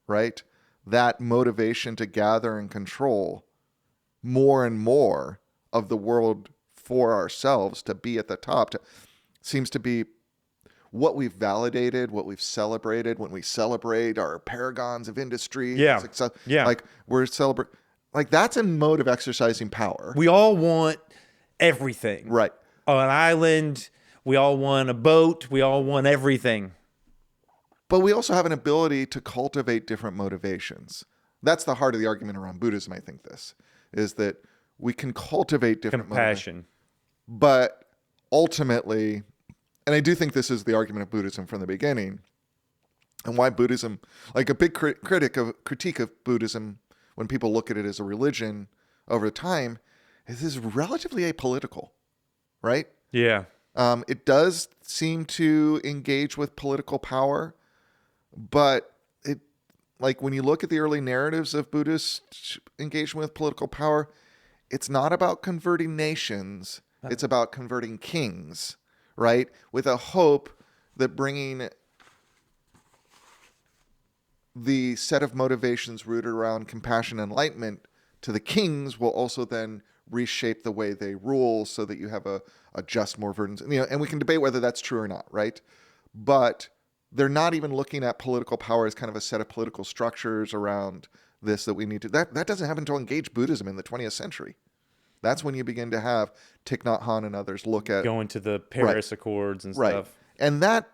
right? That motivation to gather and control more and more of the world for ourselves, to be at the top, seems to be what we've validated, what we've celebrated when we celebrate our paragons of industry. Yeah. Success. Yeah. Like we're celebrating, like that's a mode of exercising power. We all want everything. Right. On an island, we all want a boat. We all want everything. But we also have an ability to cultivate different motivations. That's the heart of the argument around Buddhism, I think this, is that we can cultivate different Compassion. But ultimately, and I do think this is the argument of Buddhism from the beginning, and why Buddhism, like a big critique of Buddhism, when people look at it as a religion over time, is relatively apolitical, right? Yeah. It does seem to engage with political power, but it, like when you look at the early narratives of Buddhist engagement with political power, it's not about converting nations. It's about converting kings, right? With a hope that bringing the set of motivations rooted around compassion and enlightenment to the kings will also then reshape the way they rule so that you have a just, more verdant, and we can debate whether that's true or not, right? But they're not even looking at political power as kind of a set of political structures around this that we need to, that doesn't happen until engage Buddhism in the 20th century. That's when you begin to have Thich Nhat Hanh and others look at going to the Paris Accords and right. stuff. And that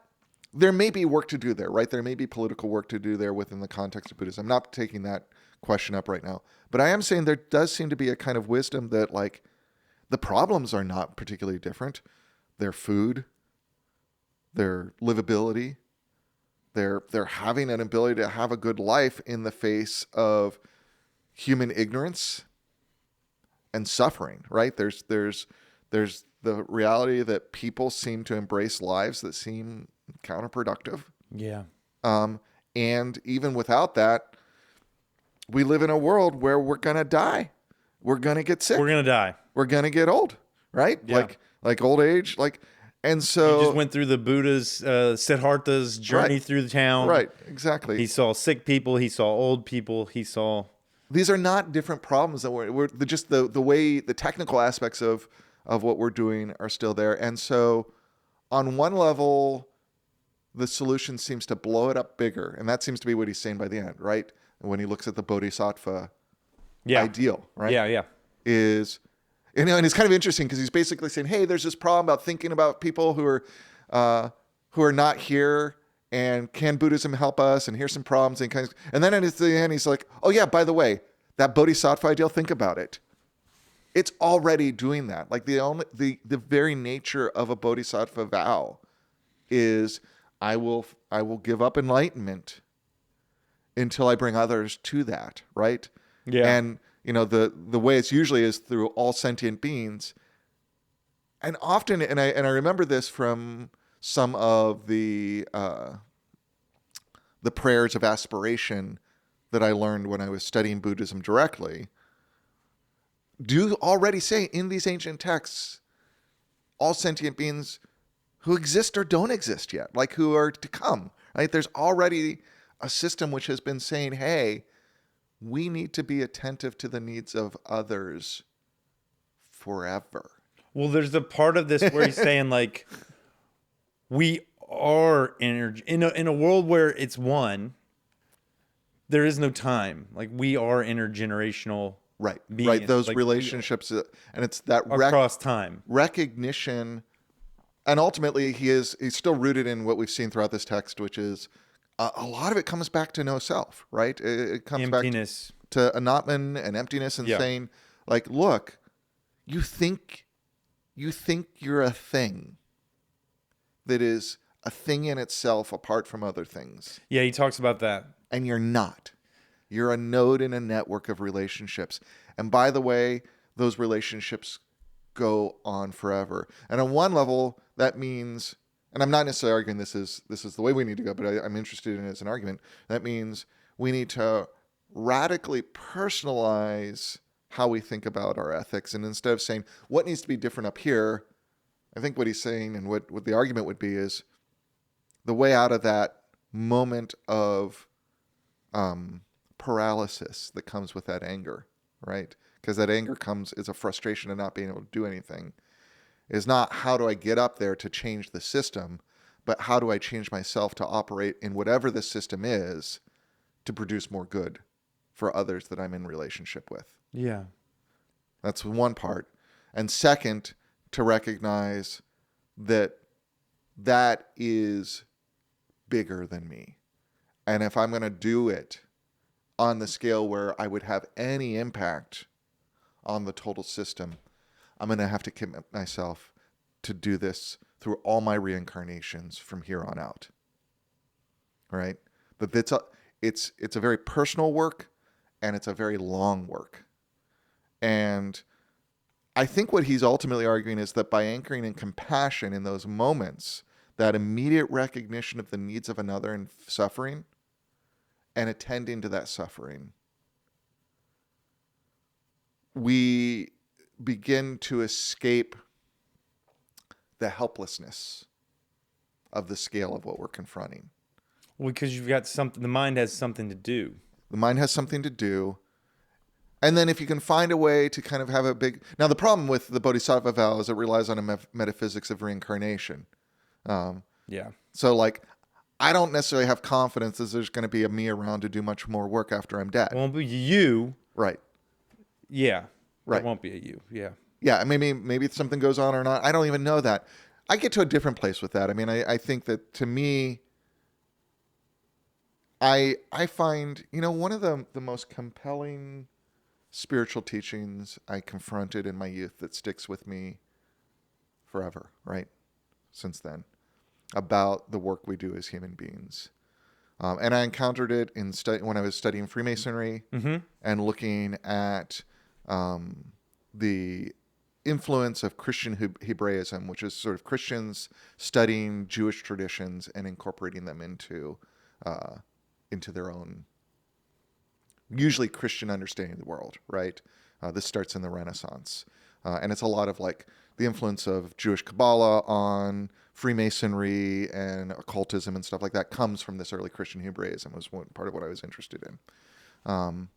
there may be work to do there, right? There may be political work to do there within the context of Buddhism. I'm not taking that question up right now, but I am saying there does seem to be a kind of wisdom that like the problems are not particularly different. Their food, their livability, they're having an ability to have a good life in the face of human ignorance and suffering, right? There's the reality that people seem to embrace lives that seem counterproductive. Yeah. And even without that, we live in a world where we're going to die. We're going to get sick. We're going to die. We're going to get old, right? Yeah. Like old age, and so He just went through the Buddha's, Siddhartha's journey through the town. Right, exactly. He saw sick people. He saw old people. He saw... These are not different problems that we're just the way the technical aspects of what we're doing are still there. And so on one level, the solution seems to blow it up bigger. And that seems to be what he's saying by the end, right? When he looks at the bodhisattva ideal, right? Yeah. Is, and it's kind of interesting because he's basically saying, hey, there's this problem about thinking about people who are not here. And can Buddhism help us? And here's some problems. And then at the end, he's like, oh yeah, by the way, that bodhisattva ideal, think about it. It's already doing that. Like the very nature of a bodhisattva vow is I will give up enlightenment until I bring others to that, right? Yeah. And the way it's usually is through all sentient beings. And often, and I remember this from some of the prayers of aspiration that I learned when I was studying Buddhism directly, do already say in these ancient texts, all sentient beings who exist or don't exist yet, like who are to come, right? There's already a system which has been saying, hey, we need to be attentive to the needs of others forever. Well, there's the part of this where he's saying like, we are energy in a world where it's one. There is no time. Like we are intergenerational, right? beings. Right. Those like, relationships, and it's that across time recognition, and ultimately he's still rooted in what we've seen throughout this text, which is a lot of it comes back to no self, right? It comes emptiness. back to Anatman and emptiness and saying, like, look, you think you're a thing that is a thing in itself apart from other things. Yeah, he talks about that. And you're not. You're a node in a network of relationships. And by the way, those relationships go on forever. And on one level, that means, and I'm not necessarily arguing this is the way we need to go, but I'm interested in it as an argument. That means we need to radically personalize how we think about our ethics. And instead of saying, what needs to be different up here, I think what he's saying and what the argument would be is the way out of that moment of paralysis that comes with that anger, right? Because that anger is a frustration of not being able to do anything, is not how do I get up there to change the system, but how do I change myself to operate in whatever the system is to produce more good for others that I'm in relationship with. Yeah. That's one part. And second, to recognize that that is bigger than me. And if I'm going to do it on the scale where I would have any impact on the total system, I'm going to have to commit myself to do this through all my reincarnations from here on out. Right? But it's a very personal work, and it's a very long work. And I think what he's ultimately arguing is that by anchoring in compassion in those moments, that immediate recognition of the needs of another and suffering, and attending to that suffering, we begin to escape the helplessness of the scale of what we're confronting. Well, because you've got something, the mind has something to do. The mind has something to do. And then if you can find a way to kind of have a big... Now, the problem with the Bodhisattva vow is it relies on a metaphysics of reincarnation. Yeah. So, like, I don't necessarily have confidence that there's going to be a me around to do much more work after I'm dead. It won't be you. Right. Yeah. Right. It won't be a you. Yeah. Yeah, maybe something goes on or not. I don't even know that. I get to a different place with that. I mean, I think that to me, I find, one of the most compelling spiritual teachings I confronted in my youth that sticks with me forever, right? Since then, about the work we do as human beings. And I encountered it when I was studying Freemasonry and looking at the influence of Christian Hebraism, which is sort of Christians studying Jewish traditions and incorporating them into their own, usually Christian understanding of the world, right? This starts in the Renaissance. And it's a lot of like the influence of Jewish Kabbalah on Freemasonry and occultism and stuff like that comes from this early Christian Hebraism, was part of what I was interested in.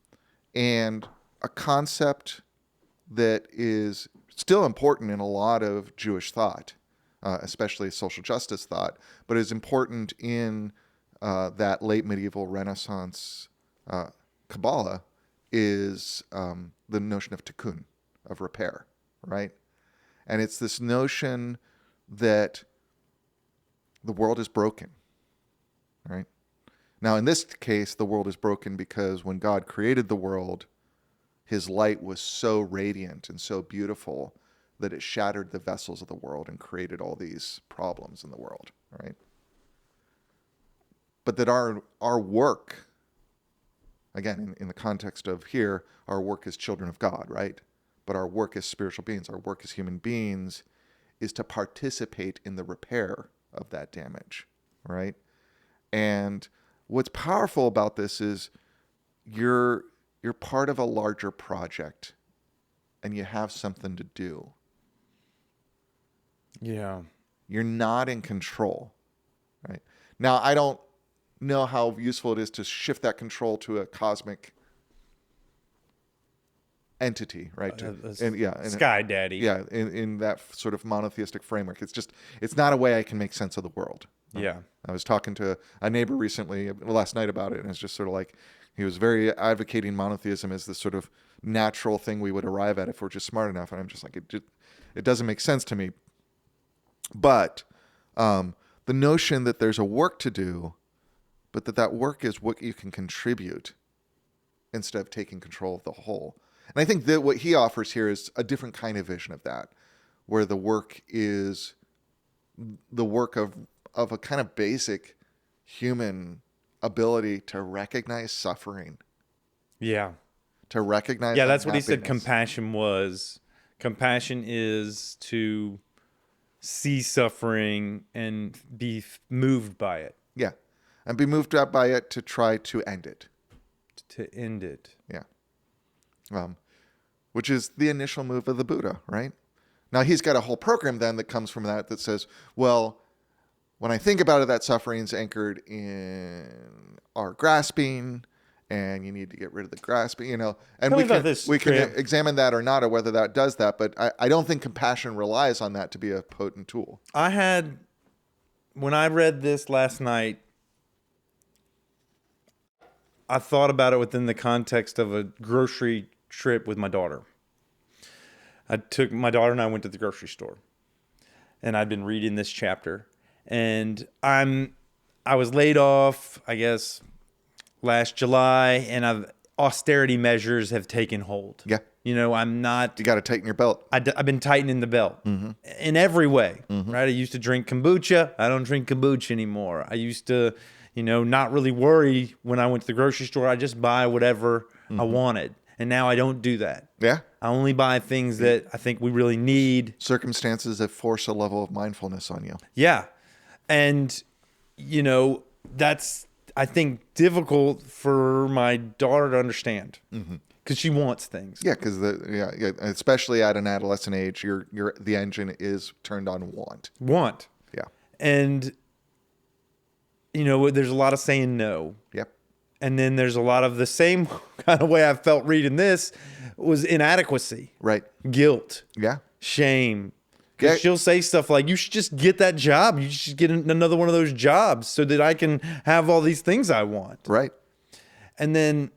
And a concept that is still important in a lot of Jewish thought, especially social justice thought, but is important in that late medieval Renaissance Kabbalah is the notion of Tikkun, of repair, right? And it's this notion that the world is broken, right? Now, in this case, the world is broken because when God created the world, his light was so radiant and so beautiful that it shattered the vessels of the world and created all these problems in the world, right? But that our work, again, in the context of here, our work as children of God, right? But our work as spiritual beings, our work as human beings, is to participate in the repair of that damage, right? And what's powerful about this is you're part of a larger project and you have something to do. Yeah. You're not in control, right? Now, I don't know how useful it is to shift that control to a cosmic entity, right? Sky Daddy. Yeah, in that sort of monotheistic framework. It's not a way I can make sense of the world. Yeah. I was talking to a neighbor recently, last night, about it, and it's just sort of like, he was very advocating monotheism as this sort of natural thing we would arrive at if we're just smart enough. And I'm just like, it doesn't make sense to me. But the notion that there's a work to do, but that work is what you can contribute, instead of taking control of the whole. And I think that what he offers here is a different kind of vision of that, where the work is the work of a kind of basic human ability to recognize suffering, Yeah. to recognize Yeah, that's what he said unhappiness. compassion was. Compassion is to see suffering and be moved by it, Yeah. And be moved up by it to try to end it. to end it. Yeah. Which is the initial move of the Buddha, right? Now, he's got a whole program then that comes from that says, well, when I think about it, that suffering's anchored in our grasping, and you need to get rid of the grasping, And Tell me about this, we can Tramp. examine that or not, or whether that does that. But I don't think compassion relies on that to be a potent tool. When I read this last night, I thought about it within the context of a grocery trip with my daughter. My daughter and I went to the grocery store, and I'd been reading this chapter, and I was laid off, I guess, last July, and austerity measures have taken hold. Yeah. I'm not. You got to tighten your belt. I've been tightening the belt in every way, right? I used to drink kombucha. I don't drink kombucha anymore. I used to, not really worry when I went to the grocery store. I just buy whatever I wanted. And now I don't do that. Yeah. I only buy things that I think we really need. Circumstances that force a level of mindfulness on you. Yeah. And, that's, I think, difficult for my daughter to understand because she wants things. Yeah, because especially at an adolescent age, the engine is turned on want. Yeah. And, there's a lot of saying no. Yep. And then there's a lot of the same kind of way I felt reading this was inadequacy, Right. guilt, Yeah. shame. Yeah. She'll say stuff like, you should just get that job. You should get another one of those jobs so that I can have all these things I want. Right. And then,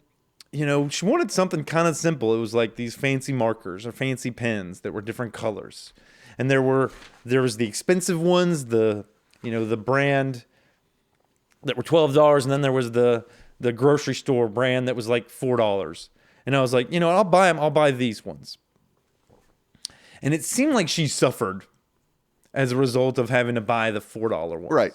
she wanted something kind of simple. It was like these fancy markers or fancy pens that were different colors. And there was the expensive ones, the brand that were $12. And then there was the grocery store brand that was like $4. And I was like, I'll buy them. I'll buy these ones. And it seemed like she suffered as a result of having to buy the $4 ones. Right.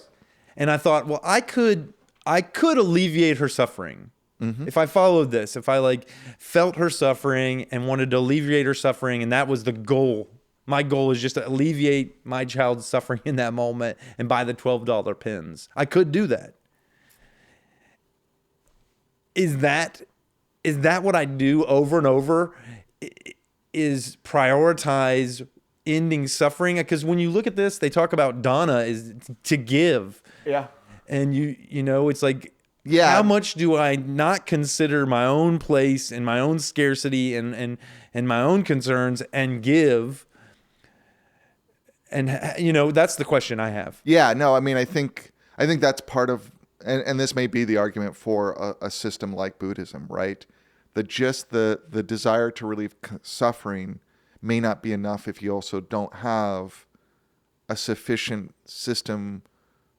And I thought, well, I could alleviate her suffering. If I followed this, if I felt her suffering and wanted to alleviate her suffering, and that was the goal. My goal is just to alleviate my child's suffering in that moment and buy the $12 pens. I could do that. Is that what I do over and over? Is prioritize ending suffering? Because when you look at this, they talk about dana is to give. Yeah. And it's like, Yeah. how much do I not consider my own place and my own scarcity and my own concerns and give? And that's the question I have. Yeah. No, I mean, I think that's part of, and this may be the argument for a system like Buddhism, right? The desire to relieve suffering may not be enough if you also don't have a sufficient system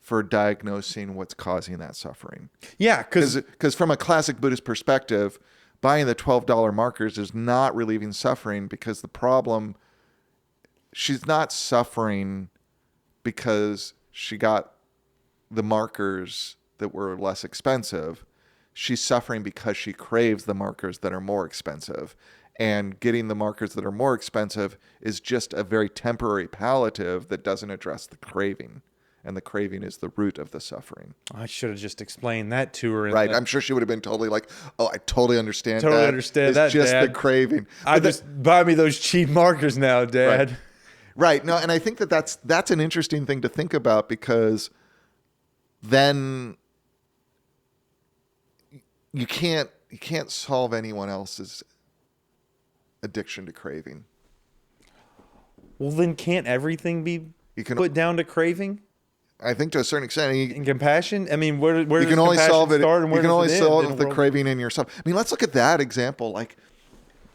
for diagnosing what's causing that suffering. Yeah, because from a classic Buddhist perspective, buying the $12 markers is not relieving suffering, because the problem, she's not suffering because she got the markers that were less expensive. She's suffering because she craves the markers that are more expensive. And getting the markers that are more expensive is just a very temporary palliative that doesn't address the craving. And the craving is the root of the suffering. I should have just explained that to her. Right. I'm sure she would have been totally like, oh, I totally understand that. Totally understand that, It's just Dad. the craving. I just buy me those cheap markers now, Dad. Right. No, and I think that's an interesting thing to think about, because then you can't solve anyone else's addiction to craving. Well, then can't everything be put down to craving I think to a certain extent, and compassion? I mean, where you does can only compassion solve it. start and You where can does only it solve end in a the world? craving in yourself. I mean, let's look at that example, like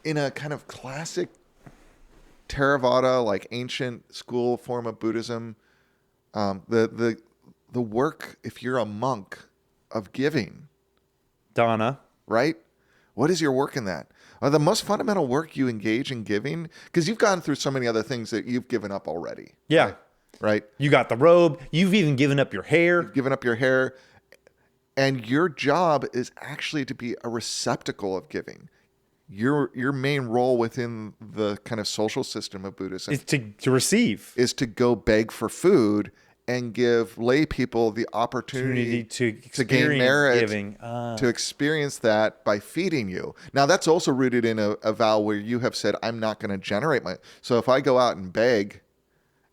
in a kind of classic Theravada, like ancient school form of Buddhism. The work, if you're a monk, of giving, Donna. right? What is your work in that? The most fundamental work you engage in giving, because you've gone through so many other things that you've given up already. Yeah. Right? You got the robe. You've even given up your hair. You've given up your hair. And your job is actually to be a receptacle of giving. Your main role within the kind of social system of Buddhism Is to receive. is to go beg for food and give lay people the opportunity To to gain experience merit, giving. to experience that by feeding you. Now, that's also rooted in a vow where you have said, I'm not going to generate my... So if I go out and beg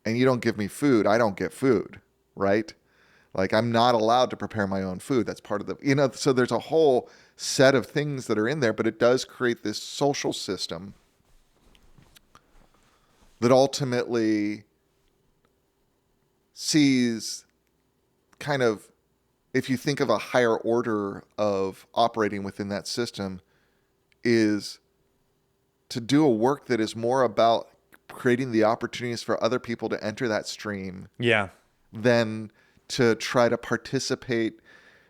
and you don't give me food, I don't get food, right? Like, I'm not allowed to prepare my own food. That's part of the... so there's a whole set of things that are in there, but it does create this social system that ultimately sees kind of, if you think of a higher order of operating within that system, is to do a work that is more about creating the opportunities for other people to enter that stream Yeah. than to try to participate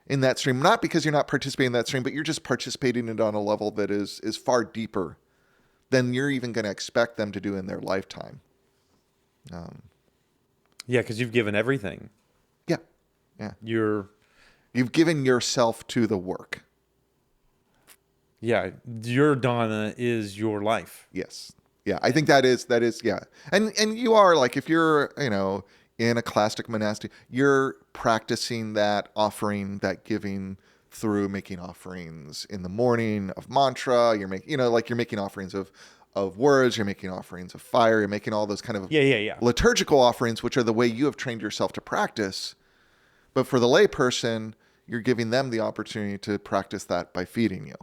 in that stream. Not because you're not participating in that stream, but you're just participating in it on a level that is far deeper than you're even going to expect them to do in their lifetime. Yeah, because you've given everything. Yeah. Yeah. You've given yourself to the work. Yeah, your Dana is your life. Yes. Yeah. I think that is, yeah. And you are, like, if you're, in a classic monastic, you're practicing that offering, that giving through making offerings in the morning of mantra. You're making, you're making offerings of words, you're making offerings of fire, you're making all those kind of liturgical offerings, which are the way you have trained yourself to practice. But for the lay person, you're giving them the opportunity to practice that by feeding you.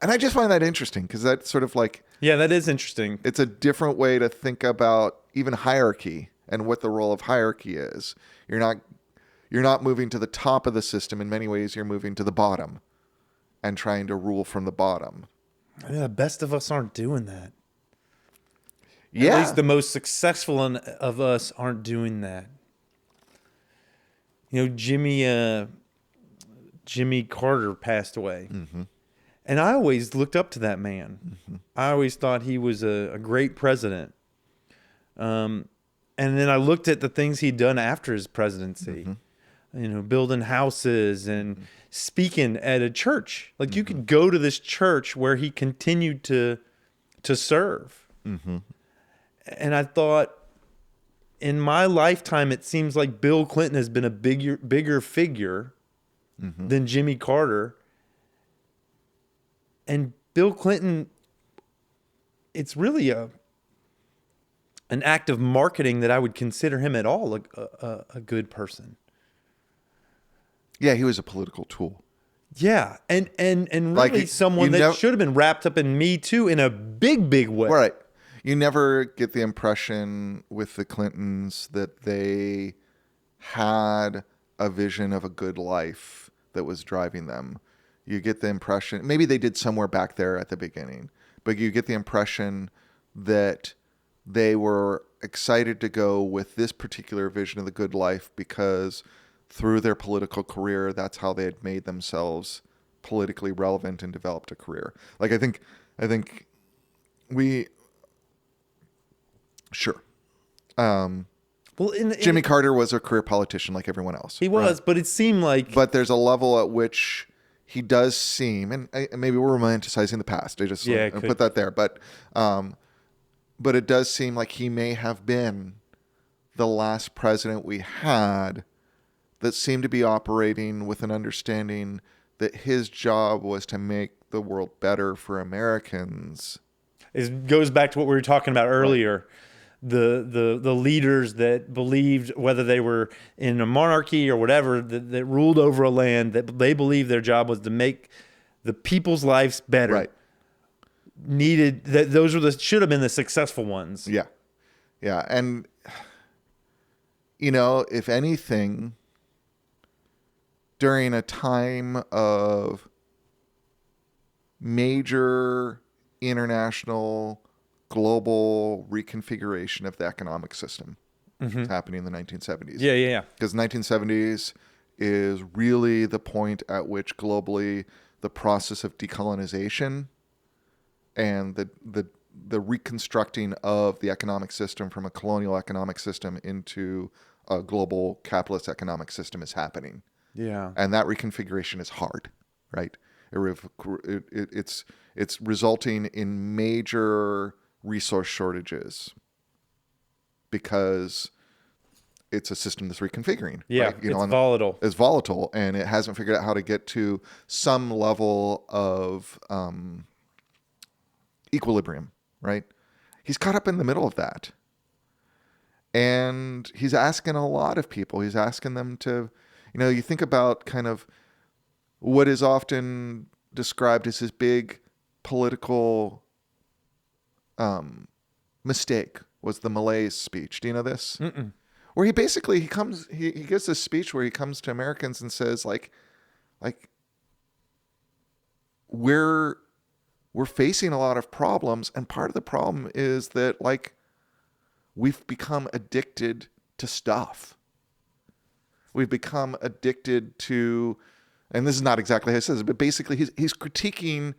And I just find that interesting because that's sort of like... Yeah, that is interesting. It's a different way to think about even hierarchy and what the role of hierarchy is. You're not moving to the top of the system. In many ways, you're moving to the bottom and trying to rule from the bottom. Yeah, the best of us aren't doing that. Yeah. At least the most successful of us aren't doing that. Jimmy Carter passed away. Mm-hmm. And I always looked up to that man. Mm-hmm. I always thought he was a great president. And then I looked at the things he'd done after his presidency. Mm-hmm. Building houses and speaking at a church. Like, you could go to this church where he continued to serve. Mm-hmm. And I thought, in my lifetime, it seems like Bill Clinton has been a bigger figure than Jimmy Carter. And Bill Clinton, it's really an act of marketing that I would consider him at all a good person. Yeah, he was a political tool. Yeah, and really someone that should have been wrapped up in Me Too in a big way. Right. You never get the impression with the Clintons that they had a vision of a good life that was driving them. You get the impression, maybe they did somewhere back there at the beginning, but you get the impression that they were excited to go with this particular vision of the good life because through their political career, that's how they had made themselves politically relevant and developed a career. Like, I think sure. Jimmy Carter was a career politician like everyone else. He was, right? But it seemed like... But there's a level at which he does seem, and maybe we're romanticizing the past. I just put that there. But it does seem like he may have been the last president we had that seemed to be operating with an understanding that his job was to make the world better for Americans. It goes back to what we were talking about earlier. Right. The leaders that believed, whether they were in a monarchy or whatever, that ruled over a land, that they believed their job was to make the people's lives better. Right. Those should have been the successful ones. Yeah. Yeah. And, if anything, during a time of major international global reconfiguration of the economic system happening in the 1970s. Yeah. Because 1970s is really the point at which globally the process of decolonization and the reconstructing of the economic system from a colonial economic system into a global capitalist economic system is happening. Yeah. And that reconfiguration is hard, right? It's resulting in major resource shortages because it's a system that's reconfiguring. Yeah, right? it's volatile. It's volatile, and it hasn't figured out how to get to some level of equilibrium, right? He's caught up in the middle of that. And he's asking a lot of people. He's asking them to, you think about kind of what is often described as his big political mistake was the Malays speech. Do you know this? Mm-mm. Where he basically, he gives this speech where he comes to Americans and says like we're facing a lot of problems, and part of the problem is that like we've become addicted to stuff. We've become addicted to, and this is not exactly how he says it, but basically he's critiquing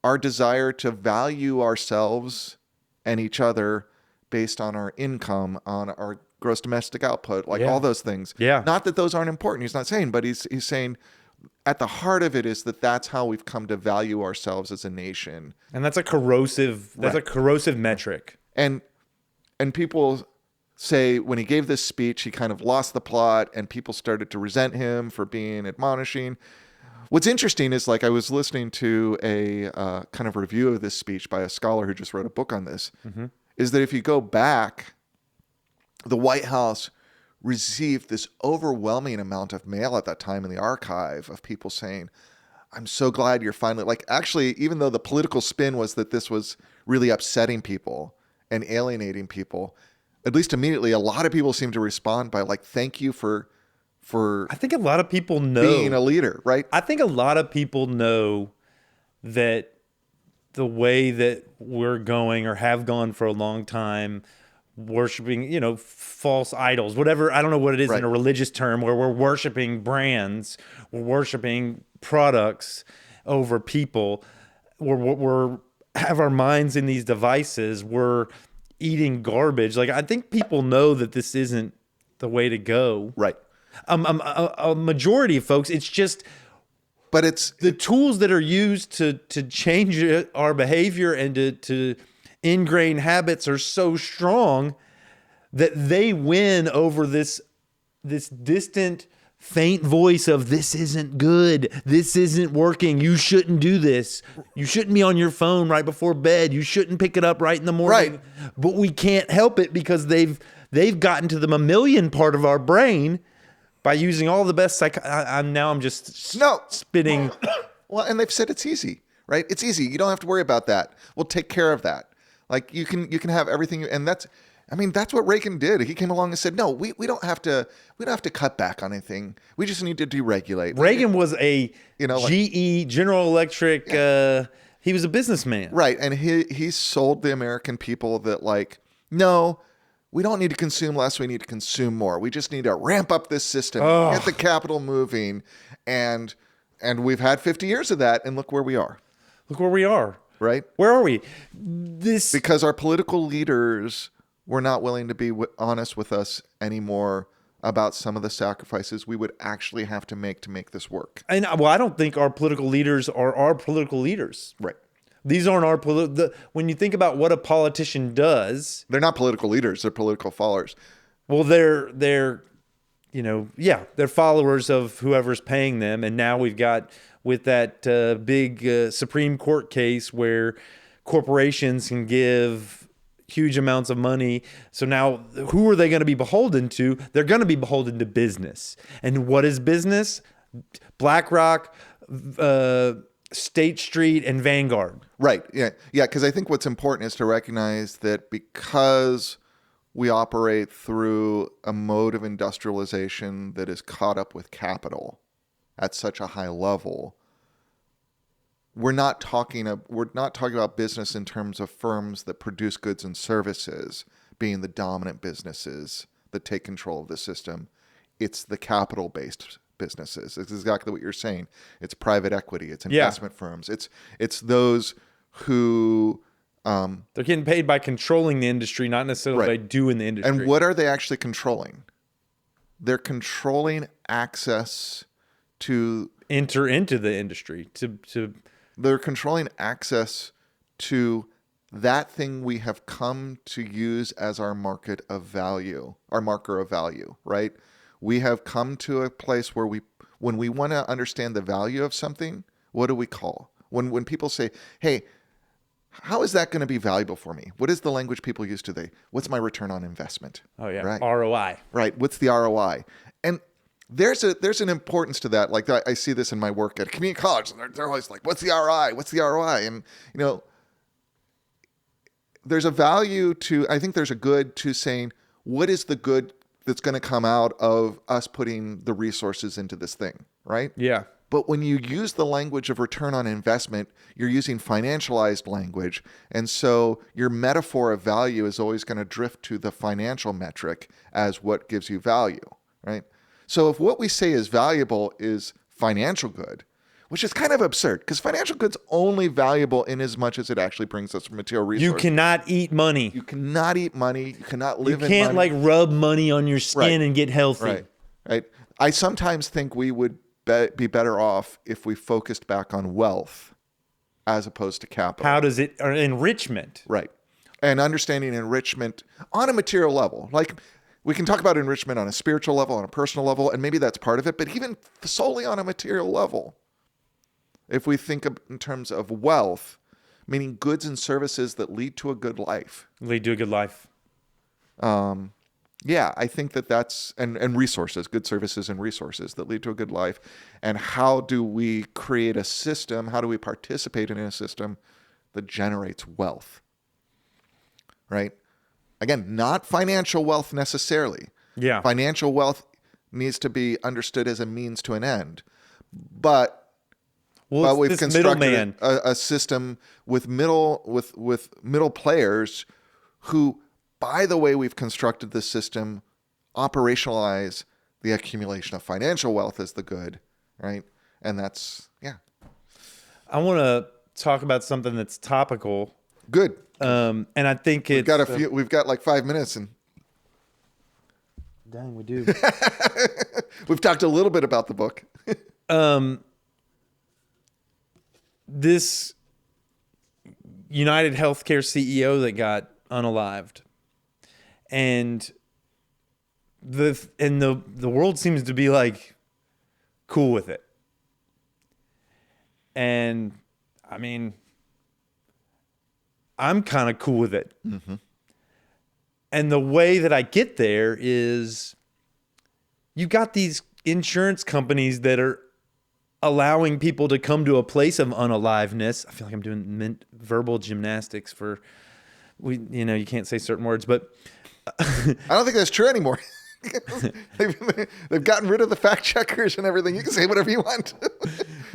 our desire to value ourselves and each other based on our income, on our gross domestic output, like all those things. Yeah. Not that those aren't important. He's not saying, but he's saying at the heart of it is that's how we've come to value ourselves as a nation. And that's a corrosive metric. And people say when he gave this speech, he kind of lost the plot and people started to resent him for being admonishing. What's interesting is like I was listening to a kind of review of this speech by a scholar who just wrote a book on this, is that if you go back, the White House received this overwhelming amount of mail at that time in the archive of people saying, I'm so glad you're finally, like actually, even though the political spin was that this was really upsetting people and alienating people, at least immediately, a lot of people seem to respond by like, thank you for I think a lot of people know being a leader, right? I think a lot of people know that the way that we're going or have gone for a long time, worshiping, false idols, whatever, I don't know what it is in a religious term, where we're worshiping brands, we're worshiping products over people, we're have our minds in these devices, we're eating garbage. Like, I think people know that this isn't the way to go. Right. A majority of folks, it's just, but it's the tools that are used to change our behavior and to ingrain habits are so strong that they win over this distant, faint voice of this isn't good, this isn't working, you shouldn't do this, you shouldn't be on your phone right before bed, you shouldn't pick it up right in the morning. Right. But we can't help it because they've gotten to the mammalian part of our brain by using all the best I'm just spitting. Well, and they've said it's easy, right? It's easy. You don't have to worry about that. We'll take care of that. Like you can have everything, and that's what Reagan did. He came along and said, no, we don't have to cut back on anything. We just need to deregulate. Reagan was a GE, General Electric. Yeah. He was a businessman, right? And he sold the American people that like, no, we don't need to consume less. We need to consume more. We just need to ramp up this system, get the capital moving, and we've had 50 years of that, and look where we are. Look where we are. Right? Where are we? Because our political leaders were not willing to be honest with us anymore about some of the sacrifices we would actually have to make this work. And I don't think our political leaders are our political leaders. Right. These aren't our when you think about what a politician does, they're not political leaders, they're political followers. Well, they're followers of whoever's paying them. And now we've got with that big Supreme Court case where corporations can give huge amounts of money. So now who are they going to be beholden to? They're going to be beholden to business. And what is business? BlackRock, State Street, and Vanguard. Right. Yeah. Because I think what's important is to recognize that because we operate through a mode of industrialization that is caught up with capital at such a high level, we're not talking about business in terms of firms that produce goods and services being the dominant businesses that take control of the system. It's the capital-based businesses. It's exactly what you're saying. It's private equity. It's investment firms. It's those who they're getting paid by controlling the industry, not necessarily by doing the industry. And what are they actually controlling? They're controlling access to enter into the industry to they're controlling access to that thing we have come to use as our market of value, our marker of value, right? We have come to a place where when we want to understand the value of something, what do we call? When people say, hey, how is that going to be valuable for me? What is the language people use today? What's my return on investment? Oh yeah, right? ROI. Right. What's the ROI? And there's an importance to that. Like I see this in my work at community college. They're always like, what's the ROI? What's the ROI? And there's a value to, I think there's a good to saying, what is the good that's going to come out of us putting the resources into this thing, right? Yeah. But when you use the language of return on investment, you're using financialized language. And so your metaphor of value is always going to drift to the financial metric as what gives you value, right? So if what we say is valuable is financial good, which is kind of absurd because financial good's only valuable in as much as it actually brings us material resources. You cannot eat money. You cannot eat money. You cannot live in money. You can't like rub money on your skin and get healthy. Right. I sometimes think we would be better off if we focused back on wealth as opposed to capital. How does it, or enrichment? Right. And understanding enrichment on a material level. Like we can talk about enrichment on a spiritual level, on a personal level, and maybe that's part of it, but even solely on a material level. If we think in terms of wealth, meaning goods and services that lead to a good life. Lead to a good life. Yeah, I think that's, and resources, good services and resources that lead to a good life. And how do we create a system? How do we participate in a system that generates wealth? Right? Again, not financial wealth necessarily. Yeah. Financial wealth needs to be understood as a means to an end. But we've constructed a system with middle players who, by the way we've constructed this system, operationalize the accumulation of financial wealth as the good, right? And that's, yeah. I want to talk about something that's topical. Good. And I think we've got like 5 minutes and. Dang, we do. We've talked a little bit about the book. This United Healthcare CEO that got unalived, and the world seems to be like cool with it. And I mean, I'm kind of cool with it. Mm-hmm. And the way that I get there is you got these insurance companies that are allowing people to come to a place of unaliveness. I feel like I'm doing verbal gymnastics you can't say certain words, but I don't think that's true anymore. They've gotten rid of the fact checkers and everything. You can say whatever you want.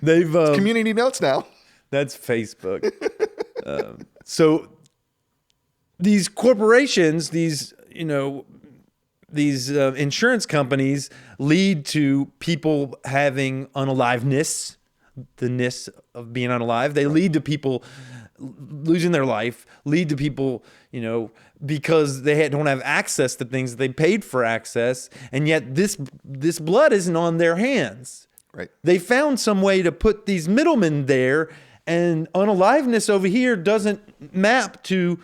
It's community notes now. That's Facebook. So these corporations, these insurance companies lead to people having unaliveness, the ness of being unalive. They lead to people losing their life, lead to people, because they don't have access to things that they paid for access. And yet this blood isn't on their hands. Right. They found some way to put these middlemen there, and unaliveness over here doesn't map to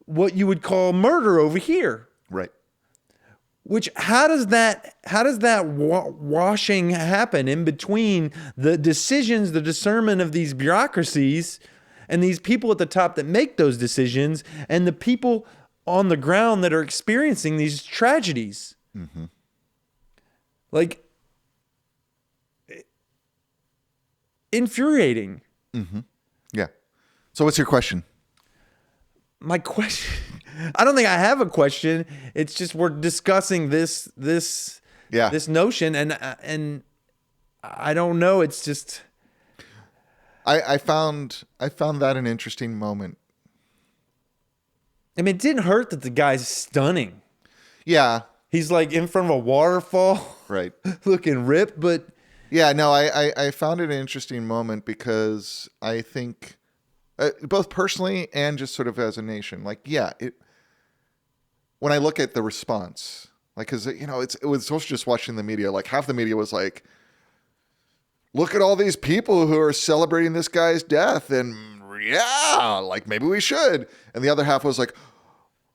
what you would call murder over here. Right. Which, how does that washing happen in between the decisions, the discernment of these bureaucracies and these people at the top that make those decisions and the people on the ground that are experiencing these tragedies? Mm-hmm. Like, infuriating. Mm-hmm. Yeah. So what's your question? My question, I don't think I have a question. It's just we're discussing this notion, and I don't know. It's just I found that an interesting moment. I mean, it didn't hurt that the guy's stunning. Yeah, he's like in front of a waterfall, right, looking ripped. But Yeah, no, I found it an interesting moment because I think both personally and just sort of as a nation, like, yeah, when I look at the response, like, because, it was also just watching the media, like half the media was like, look at all these people who are celebrating this guy's death. And yeah, like maybe we should. And the other half was like,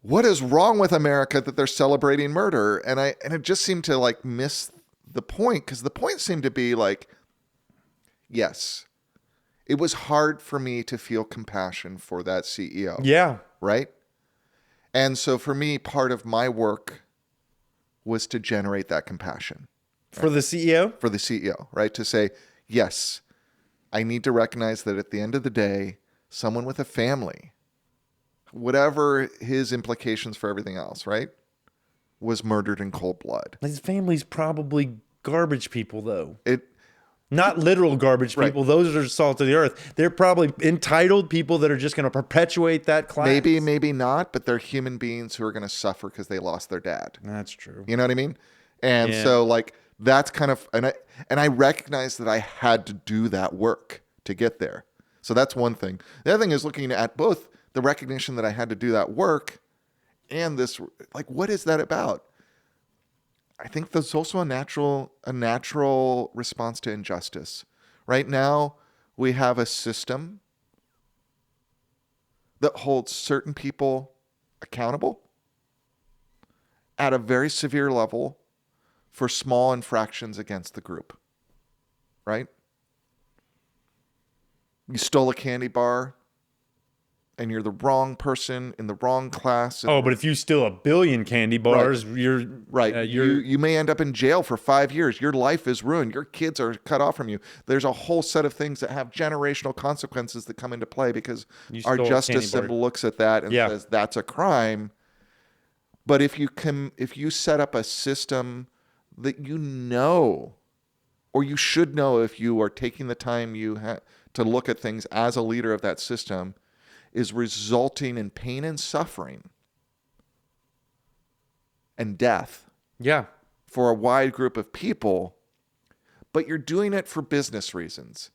what is wrong with America that they're celebrating murder? And it just seemed to like miss the point, because the point seemed to be like, yes, it was hard for me to feel compassion for that CEO. Yeah. Right. And so for me, part of my work was to generate that compassion. Right? For the CEO? For the CEO, right? To say, yes, I need to recognize that at the end of the day, someone with a family, whatever his implications for everything else, right, was murdered in cold blood. His family's probably garbage people, though. Not literal garbage people. Right. Those are salt of the earth. They're probably entitled people that are just going to perpetuate that class. Maybe not, but they're human beings who are going to suffer because they lost their dad. That's true. You know what I mean? And so like that's kind of, and I recognize that I had to do that work to get there. So that's one thing. The other thing is looking at both the recognition that I had to do that work and this, like, what is that about? I think there's also a natural response to injustice. Right now, we have a system that holds certain people accountable at a very severe level for small infractions against the group. Right? You stole a candy bar and you're the wrong person in the wrong class. But if you steal 1 billion candy bars, right. You're right. You may end up in jail for 5 years. Your life is ruined. Your kids are cut off from you. There's a whole set of things that have generational consequences that come into play because our justice system looks at that and says that's a crime. But if you set up a system that or you should know if you are taking the time to look at things as a leader of that system, is resulting in pain and suffering and death for a wide group of people, but you're doing it for business reasons.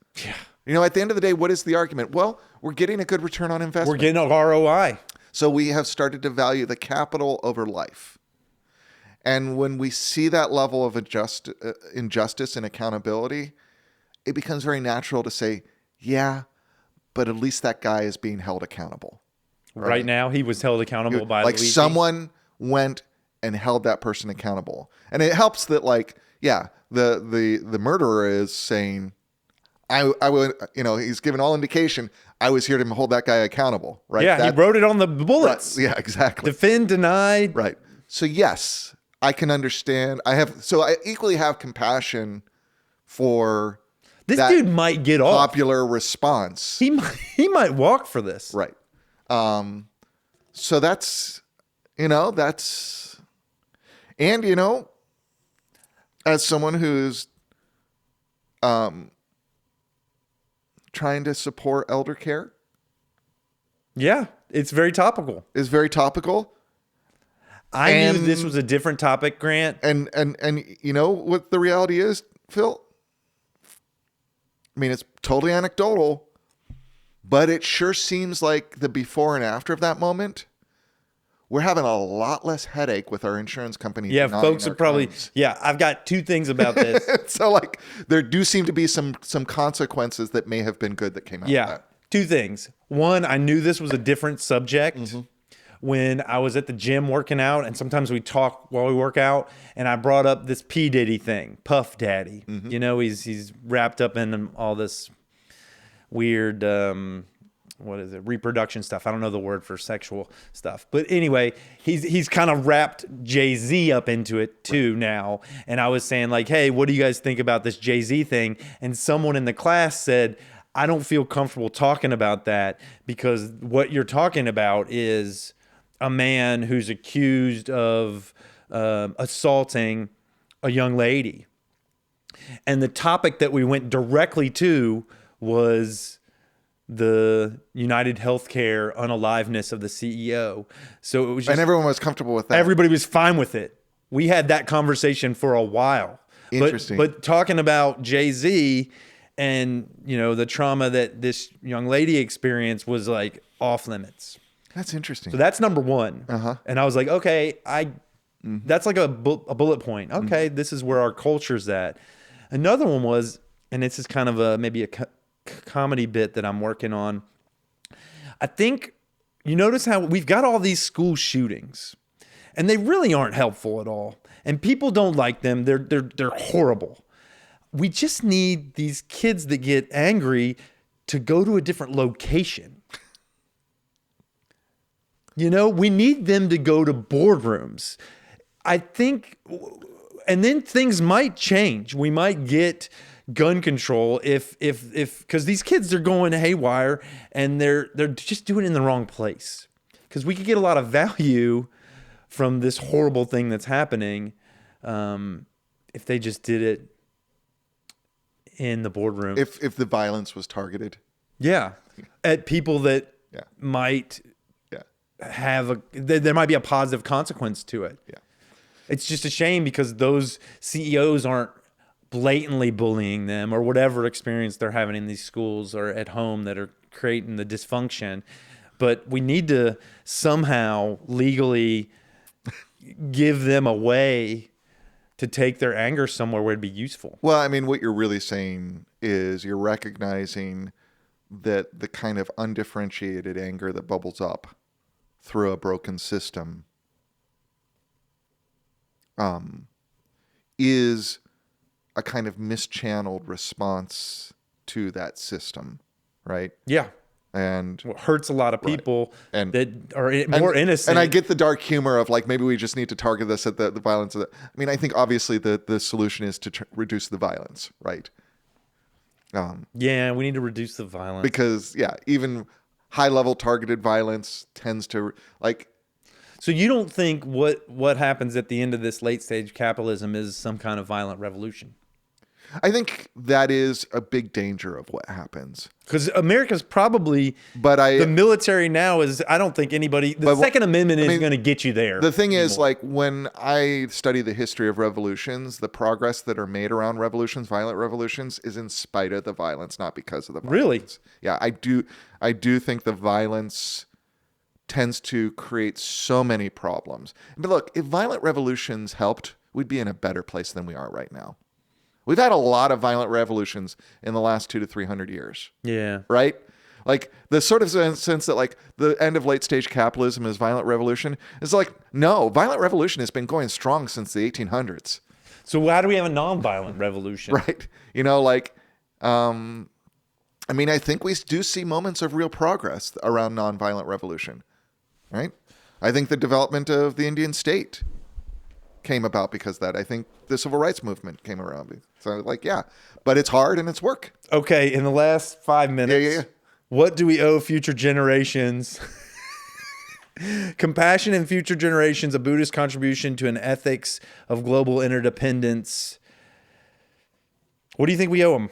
Yeah. At the end of the day, what is the argument? Well, we're getting a good return on investment. We're getting an ROI. So we have started to value the capital over life. And when we see that level of injustice and accountability, it becomes very natural to say, yeah, but at least that guy is being held accountable. Right now, he was held accountable by Luigi. Someone went and held that person accountable. And it helps that, the murderer is saying, I would, he's given all indication, I was here to hold that guy accountable, right? Yeah, he wrote it on the bullets. Right, yeah, exactly. Defend, denied. Right. So yes, I can understand. I equally have compassion for this dude might get off. Popular response. He might walk for this. Right. So that's, and as someone who's trying to support elder care. Yeah, it's very topical. I knew this was a different topic, Grant. And you know what the reality is, Phil? I mean, it's totally anecdotal, but it sure seems like the before and after of that moment, we're having a lot less headache with our insurance company. Yeah, folks are probably, I've got 2 things about this. So there do seem to be some consequences that may have been good that came out of that. 2 things. One, I knew this was a different subject when I was at the gym working out, and sometimes we talk while we work out, and I brought up this P. Diddy thing, Puff Daddy. He's wrapped up in all this weird, reproduction stuff. I don't know the word for sexual stuff. But anyway, he's kind of wrapped Jay-Z up into it too now. And I was saying hey, what do you guys think about this Jay-Z thing? And someone in the class said, I don't feel comfortable talking about that because what you're talking about is a man who's accused of assaulting a young lady. And the topic that we went directly to was the United Healthcare unaliveness of the CEO. So it was just, and everyone was comfortable with that. Everybody was fine with it. We had that conversation for a while. Interesting. But talking about Jay-Z and, the trauma that this young lady experienced was like off limits. That's interesting. So that's number one. Uh-huh. And I was like, okay, that's like a bullet point. Okay, this is where our culture's at. Another one was, and this is kind of maybe a comedy bit that I'm working on. I think you notice how we've got all these school shootings, and they really aren't helpful at all. And people don't like them. They're horrible. We just need these kids that get angry to go to a different location. We need them to go to boardrooms. I think, and then things might change. We might get gun control if because these kids are going haywire and they're just doing it in the wrong place. Because we could get a lot of value from this horrible thing that's happening if they just did it in the boardroom. If the violence was targeted. Yeah. At people that might have there might be a positive consequence to it. Yeah. It's just a shame because those CEOs aren't blatantly bullying them or whatever experience they're having in these schools or at home that are creating the dysfunction. But we need to somehow legally give them a way to take their anger somewhere where it'd be useful. Well, I mean, what you're really saying is you're recognizing that the kind of undifferentiated anger that bubbles up through a broken system is a kind of mischanneled response to that system, right? Yeah. And it hurts a lot of people and, that are more innocent. And I get the dark humor of like, maybe we just need to target this at the violence of the, I mean, I think obviously the solution is to reduce the violence, right? Yeah, we need to reduce the violence. Because, even high-level targeted violence tends to, like... So you don't think what happens at the end of this late-stage capitalism is some kind of violent revolution? I think that is a big danger of what happens. Because America's probably... the military now is... I don't think anybody... The Second Amendment is going to get you there. The thing is, like, when I study the history of revolutions, the progress that are made around revolutions, violent revolutions, is in spite of the violence, not because of the violence. Really? Yeah, I do think the violence tends to create so many problems. But look, if violent revolutions helped, we'd be in a better place than we are right now. We've had a lot of violent revolutions in the last 200 to 300 years. Yeah. Right? Like the sort of sense that like the end of late stage capitalism is violent revolution is like, no, violent revolution has been going strong since the 1800s. So how do we have a non-violent revolution? Right. I mean, I think we do see moments of real progress around non-violent revolution. Right? I think the development of the Indian state came about because of that. I think the civil rights movement came around. So but it's hard and it's work. Okay, in the last 5 minutes, what do we owe future generations? Compassion in future generations, a Buddhist contribution to an ethics of global interdependence. What do you think we owe them?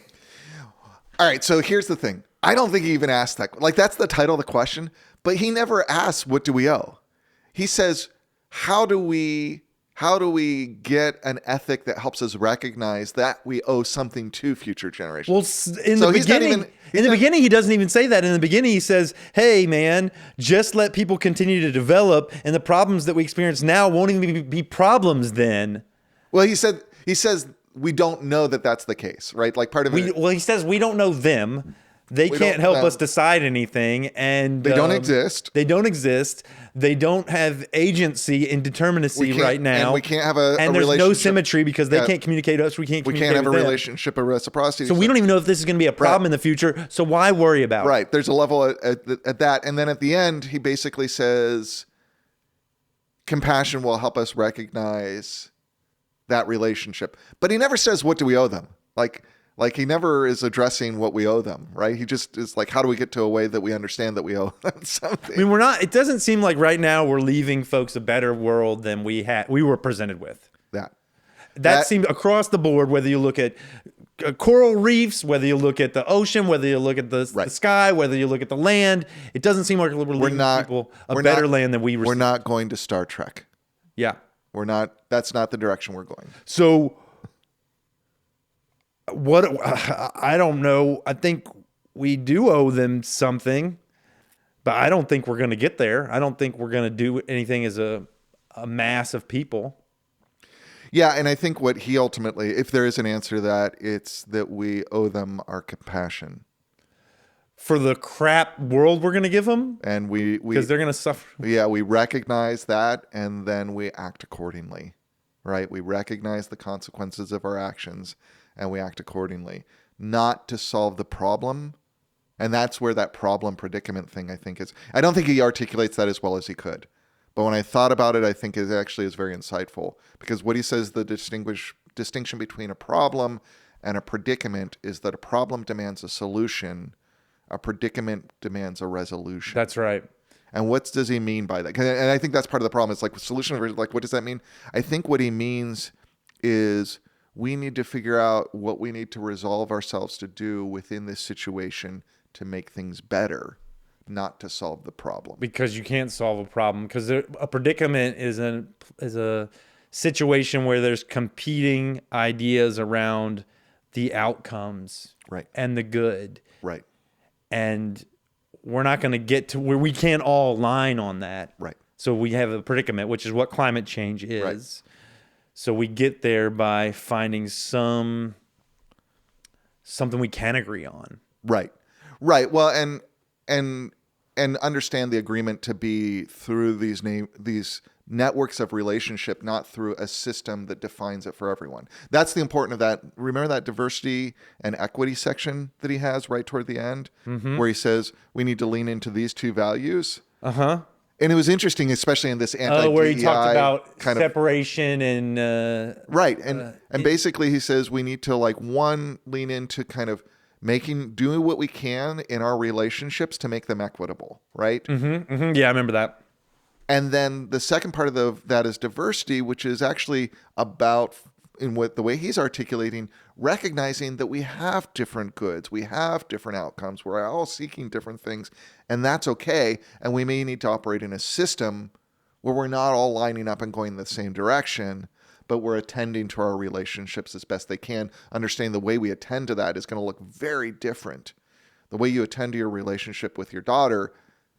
All right, so here's the thing. I don't think he even asked that. Like, that's the title of the question, but he never asks, what do we owe? He says, how do we get an ethic that helps us recognize that we owe something to future generations? Well, in the beginning, he doesn't even say that. In the beginning, he says, hey, man, just let people continue to develop, and the problems that we experience now won't even be problems then. Well, he says we don't know that that's the case, right? Like part of it. Well, he says we don't know them. They can't help us decide anything, and they don't exist. They don't exist. They don't have agency and determinacy right now. And we can't have a and there's no symmetry because they can't communicate to us. We can't have a relationship of reciprocity. So we don't even know if this is going to be a problem in the future. So why worry about it? Right. There's a level at that. And then at the end, he basically says, compassion will help us recognize that relationship. But he never says, what do we owe them? Like he never is addressing what we owe them, right? He just is like, how do we get to a way that we understand that we owe them something? I mean, it doesn't seem like right now we're leaving folks a better world than we were presented with. That seemed across the board, whether you look at coral reefs, whether you look at the ocean, whether you look at the sky, whether you look at the land, it doesn't seem like we're leaving people a better land than we received. We're not going to Star Trek. Yeah. We're not. That's not the direction we're going. So what I don't know. I think we do owe them something, but I don't think we're going to get there. I don't think we're going to do anything as a mass of people. Yeah, and I think what he ultimately, if there is an answer to that, it's that we owe them our compassion. For the crap world we're going to give them? And we Because they're going to suffer. Yeah, we recognize that, and then we act accordingly, right? We recognize the consequences of our actions, and we act accordingly. Not to solve the problem, and that's where that problem predicament thing, I think, is. I don't think he articulates that as well as he could. But when I thought about it, I think it actually is very insightful. Because what he says, the distinction between a problem and a predicament is that a problem demands a solution, a predicament demands a resolution. That's right. And what does he mean by that? And I think that's part of the problem. It's like solution, like what does that mean? I think what he means is we need to figure out what we need to resolve ourselves to do within this situation to make things better, not to solve the problem. Because you can't solve a problem. Because a predicament is a situation where there's competing ideas around the outcomes, Right. and the good. Right. And we're not going to get to where we can't all align on that. Right. So we have a predicament, which is what climate change is. Right. So we get there by finding something we can agree on. Right. Right. Well, and understand the agreement to be through these networks of relationship, not through a system that defines it for everyone. That's the important of that. Remember that diversity and equity section that he has right toward the end, where he says we need to lean into these two values. And it was interesting, especially in this anti-DEI where he talked about kind separation and right. And basically he says we need to lean into kind of doing what we can in our relationships to make them equitable, right? Yeah, I remember that. And then the second part of that is diversity, which is actually about, in what the way he's articulating, recognizing that we have different goods, we have different outcomes, we're all seeking different things, and that's okay. And we may need to operate in a system where we're not all lining up and going in the same direction, but we're attending to our relationships as best they can. Understanding the way we attend to that is going to look very different. The way you attend to your relationship with your daughter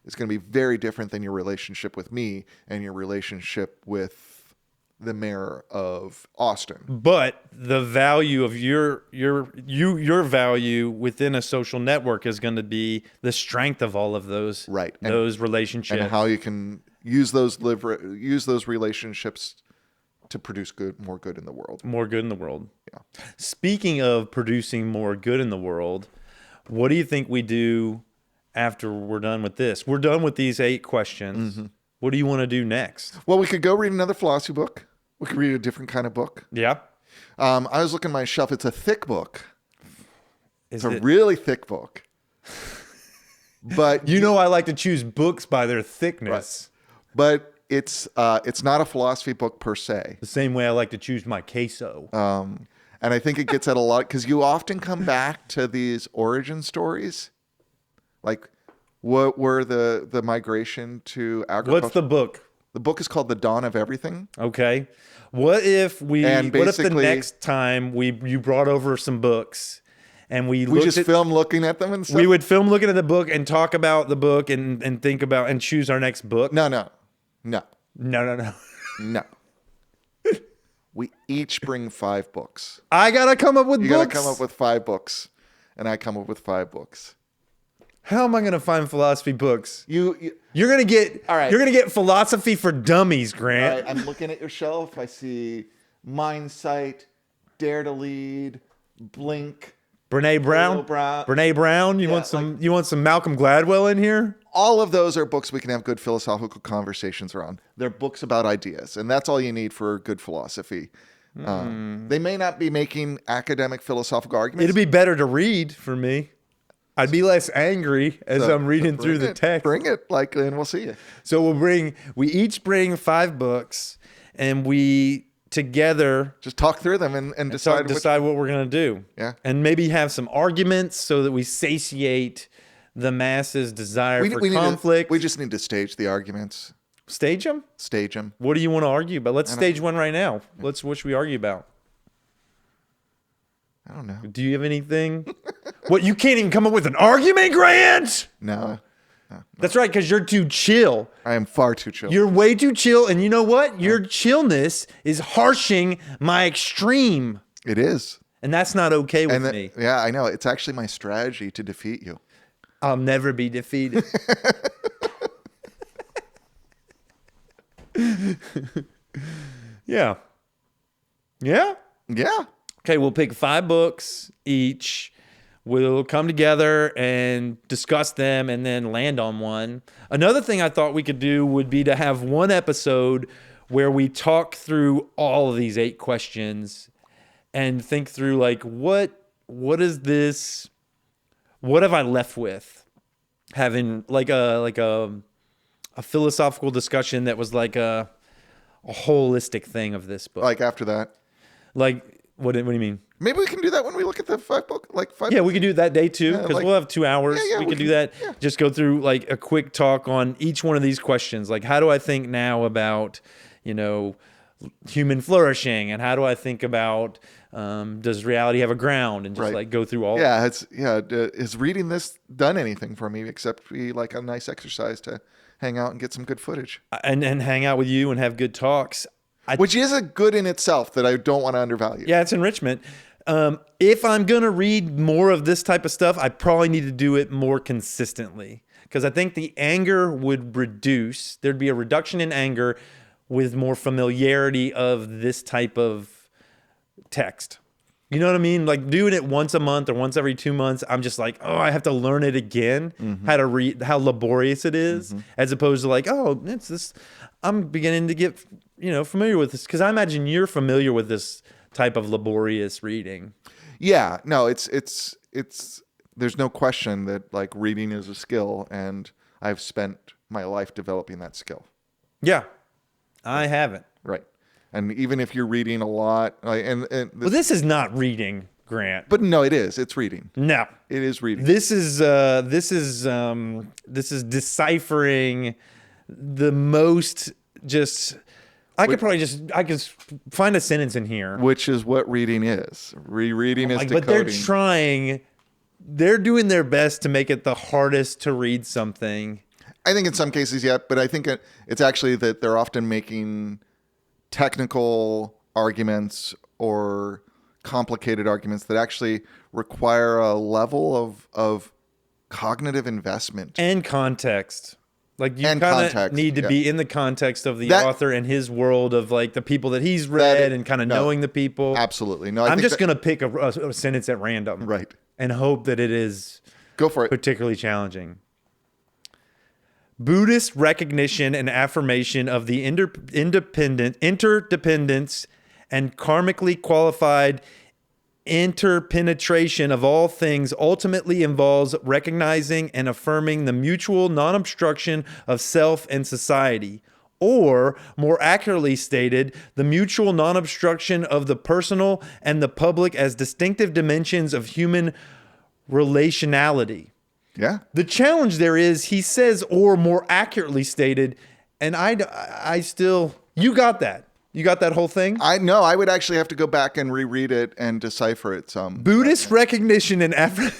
is going to be very different than your relationship with me and your relationship with the mayor of Austin. But the value of your value within a social network is going to be the strength of all of those those relationships, and how you can use those relationships to produce more good in the world. More good in the world. Yeah. Speaking of producing more good in the world, what do you think we do after we're done with this? We're done with these 8 questions. What do you want to do next? Well, we could go read another philosophy book. We could read a different kind of book. Yeah. I was looking at my shelf. It's a thick book. It's a really thick book. But I like to choose books by their thickness. Right. But it's not a philosophy book per se. The same way I like to choose my queso. And I think it gets at a lot because you often come back to these origin stories. Like, what were the migration to agriculture? What's the book? The book is called The Dawn of Everything. Okay. What if the next time you brought over some books and we just film looking at them and stuff? We would film looking at the book and talk about the book and think about and choose our next book? No. We each bring 5 books. I got to come up with books? You got to come up with 5 books. And I come up with 5 books. How am I going to find philosophy books? You're going to get all right. You're going to get philosophy for dummies, Grant. All right, I'm looking at your shelf. I see Mindsight, Dare to Lead, Blink, Brene Brown. Brene Brown. You want some Malcolm Gladwell in here? All of those are books we can have good philosophical conversations around. They're books about ideas, and that's all you need for good philosophy. They may not be making academic philosophical arguments. It'd be better to read for me. I'd be less angry as I'm reading through the text. Bring it, and we'll see you. So we each bring 5 books, and we together just talk through them and decide what we're going to do. Yeah. And maybe have some arguments so that we satiate the masses' desire for conflict. We just need to stage the arguments. Stage them? Stage them. What do you want to argue about? Let's stage one right now. What should we argue about? I don't know. Do you have anything? What, you can't even come up with an argument, Grant? No. That's right, because you're too chill. I am far too chill. You're way too chill, and you know what? Your chillness is harshing my extreme, It is. and that's not okay with me. Yeah, I know. It's actually my strategy to defeat you. I'll never be defeated. Yeah. Yeah? Yeah. Okay, we'll pick 5 books each. We'll come together and discuss them and then land on one. Another thing I thought we could do would be to have one episode where we talk through all of these 8 questions and think through like what is this? What have I left with? Having like a philosophical discussion that was like a holistic thing of this book. Like after that. Like what do you mean? Maybe we can do that when we look at the 5 book. Yeah, we could do that day too, because we'll have 2 hours. Yeah, we could do that. Yeah. Just go through like a quick talk on each one of these questions. Like, how do I think now about, human flourishing, and how do I think about does reality have a ground, and just like go through all. Yeah, is reading this done anything for me except be like a nice exercise to hang out and get some good footage and hang out with you and have good talks. Which is a good in itself that I don't want to undervalue. Yeah, it's enrichment. If I'm going to read more of this type of stuff, I probably need to do it more consistently, because I think the anger would reduce. There'd be a reduction in anger with more familiarity of this type of text. You know what I mean? Like doing it once a month or once every 2 months, I'm just like, I have to learn it again, how to read, how laborious it is, as opposed to like, it's this, I'm beginning to get, familiar with this, because I imagine you're familiar with this type of laborious reading. Yeah, no, it's there's no question that like reading is a skill, and I've spent my life developing that skill. Yeah, I haven't. Right. And even if you're reading a lot, well, this is not reading, Grant. But no, it is. It's reading. No, it is reading. This is deciphering the most just. I could find a sentence in here. Which is what reading is. Rereading is decoding. But they're doing their best to make it the hardest to read something. I think in some cases, yeah, but I think it's actually that they're often making technical arguments or complicated arguments that actually require a level of cognitive investment. And context. Like you kind of need to be in the context of the author and his world of like the people that he's read and kind of knowing the people. Absolutely. No, I'm just going to pick a sentence at random. Right. And hope that it is go for it. Particularly challenging. Buddhist recognition and affirmation of the interdependence and karmically qualified interpenetration of all things ultimately involves recognizing and affirming the mutual non-obstruction of self and society, or more accurately stated, the mutual non-obstruction of the personal and the public as distinctive dimensions of human relationality. Yeah. The challenge there is, he says, or more accurately stated, and I still, you got that. You got that whole thing? I know. I would actually have to go back and reread it and decipher it some. Buddhist recognition and effort.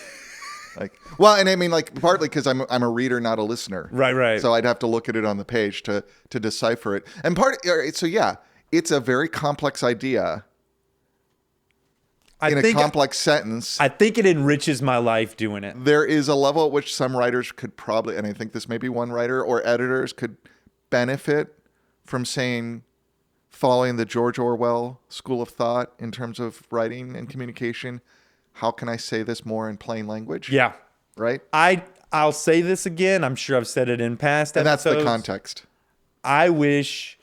And I mean, like, partly because I'm a reader, not a listener. Right. So I'd have to look at it on the page to decipher it. And so yeah, it's a very complex idea in a complex sentence. I think it enriches my life doing it. There is a level at which some writers could probably, and I think this may be one writer or editors could benefit from following the George Orwell school of thought in terms of writing and communication. How can I say this more in plain language? Yeah. Right? I'll say this again. I'm sure I've said it in past episodes. And that's the context. I wish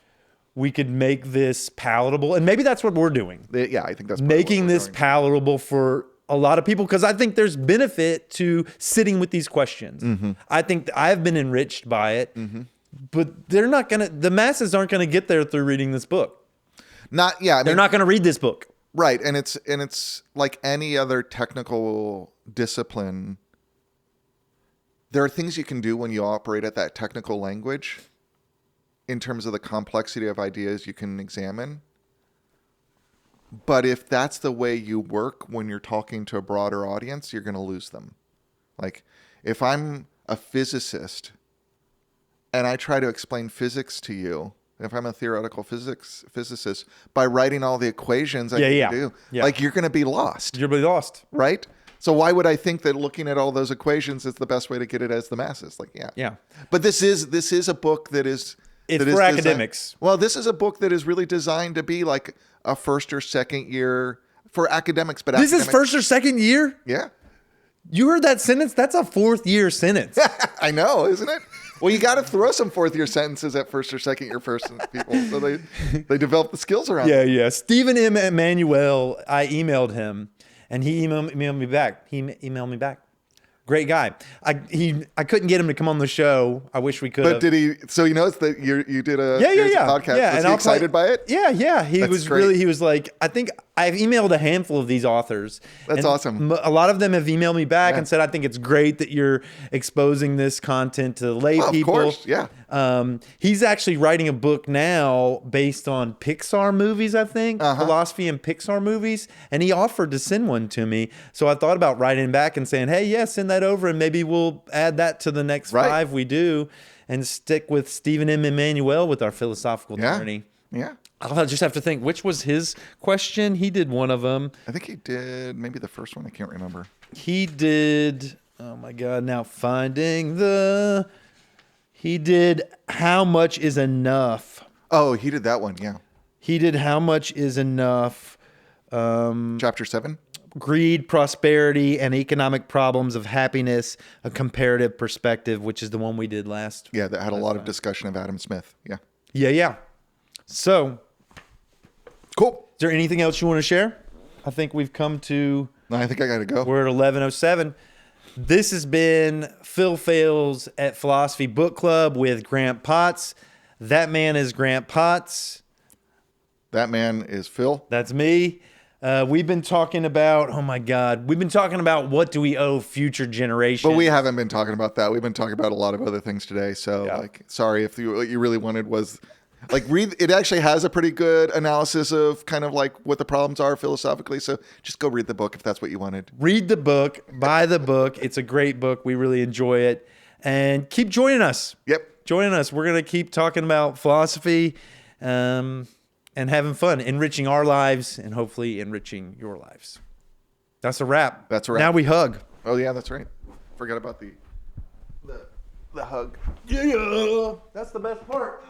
we could make this palatable. And maybe that's what we're doing. Yeah, I think that's making this palatable for a lot of people, because I think there's benefit to sitting with these questions. Mm-hmm. I think I've been enriched by it. Mm-hmm. But the masses aren't going to get there through reading this book. They're not going to read this book. Right. And it's like any other technical discipline. There are things you can do when you operate at that technical language in terms of the complexity of ideas you can examine. But if that's the way you work when you're talking to a broader audience, you're going to lose them. Like, if I'm a physicist and I try to explain physics to you, if I'm a theoretical physicist, by writing all the equations I need to do, like, you're going to be lost. You'll be lost. Right? So why would I think that looking at all those equations is the best way to get it as the masses? Like, yeah. But this is a book that is... It's for academics. Well, this is a book that is really designed to be like a first or second year for academics. But this is first or second year? Yeah. You heard that sentence? That's a fourth year sentence. I know, isn't it? Well, you got to throw some fourth year sentences at first or second year person people, so they develop the skills around it. Yeah. Stephen M. Emmanuel, I emailed him, and he emailed me back. Great guy. I couldn't get him to come on the show. I wish we could. But did he? So he knows that you did a series of podcast. Yeah, Was he excited by it? Yeah. He was great. He was like, I think I've emailed a handful of these authors. That's awesome. A lot of them have emailed me back and said, I think it's great that you're exposing this content to lay people. Of course, yeah. He's actually writing a book now based on Pixar movies, I think, philosophy and Pixar movies. And he offered to send one to me. So I thought about writing back and saying, hey, yeah, send that over. And maybe we'll add that to the next 5 we do and stick with Stephen M. Emmanuel with our philosophical journey. Yeah. I'll just have to think, which was his question? He did one of them. I think he did maybe the first one. I can't remember. He did, oh my God, now he did How Much Is Enough. Oh, he did that one, yeah. He did How Much Is Enough. Chapter 7? Greed, Prosperity, and Economic Problems of Happiness, a Comparative Perspective, which is the one we did last. Yeah, that had a lot of discussion of Adam Smith. Yeah. Yeah. So, cool. Is there anything else you want to share? I think we've come to... No, I think I got to go. We're at 11:07. This has been Phil Phails at Philosophy Book Club with Grant Potts. That man is Grant Potts. That man is Phil. That's me. We've been talking about, oh my God, what do we owe future generations? But we haven't been talking about that. We've been talking about a lot of other things today. So, sorry if what you really wanted was... read. It actually has a pretty good analysis of kind of like what the problems are philosophically. So just go read the book if that's what you wanted. Read the book, buy the book. It's a great book. We really enjoy it. And keep joining us. Yep. Joining us. We're going to keep talking about philosophy and having fun, enriching our lives and hopefully enriching your lives. That's a wrap. Now we hug. Oh, yeah, that's right. Forgot about the hug. Yeah. That's the best part.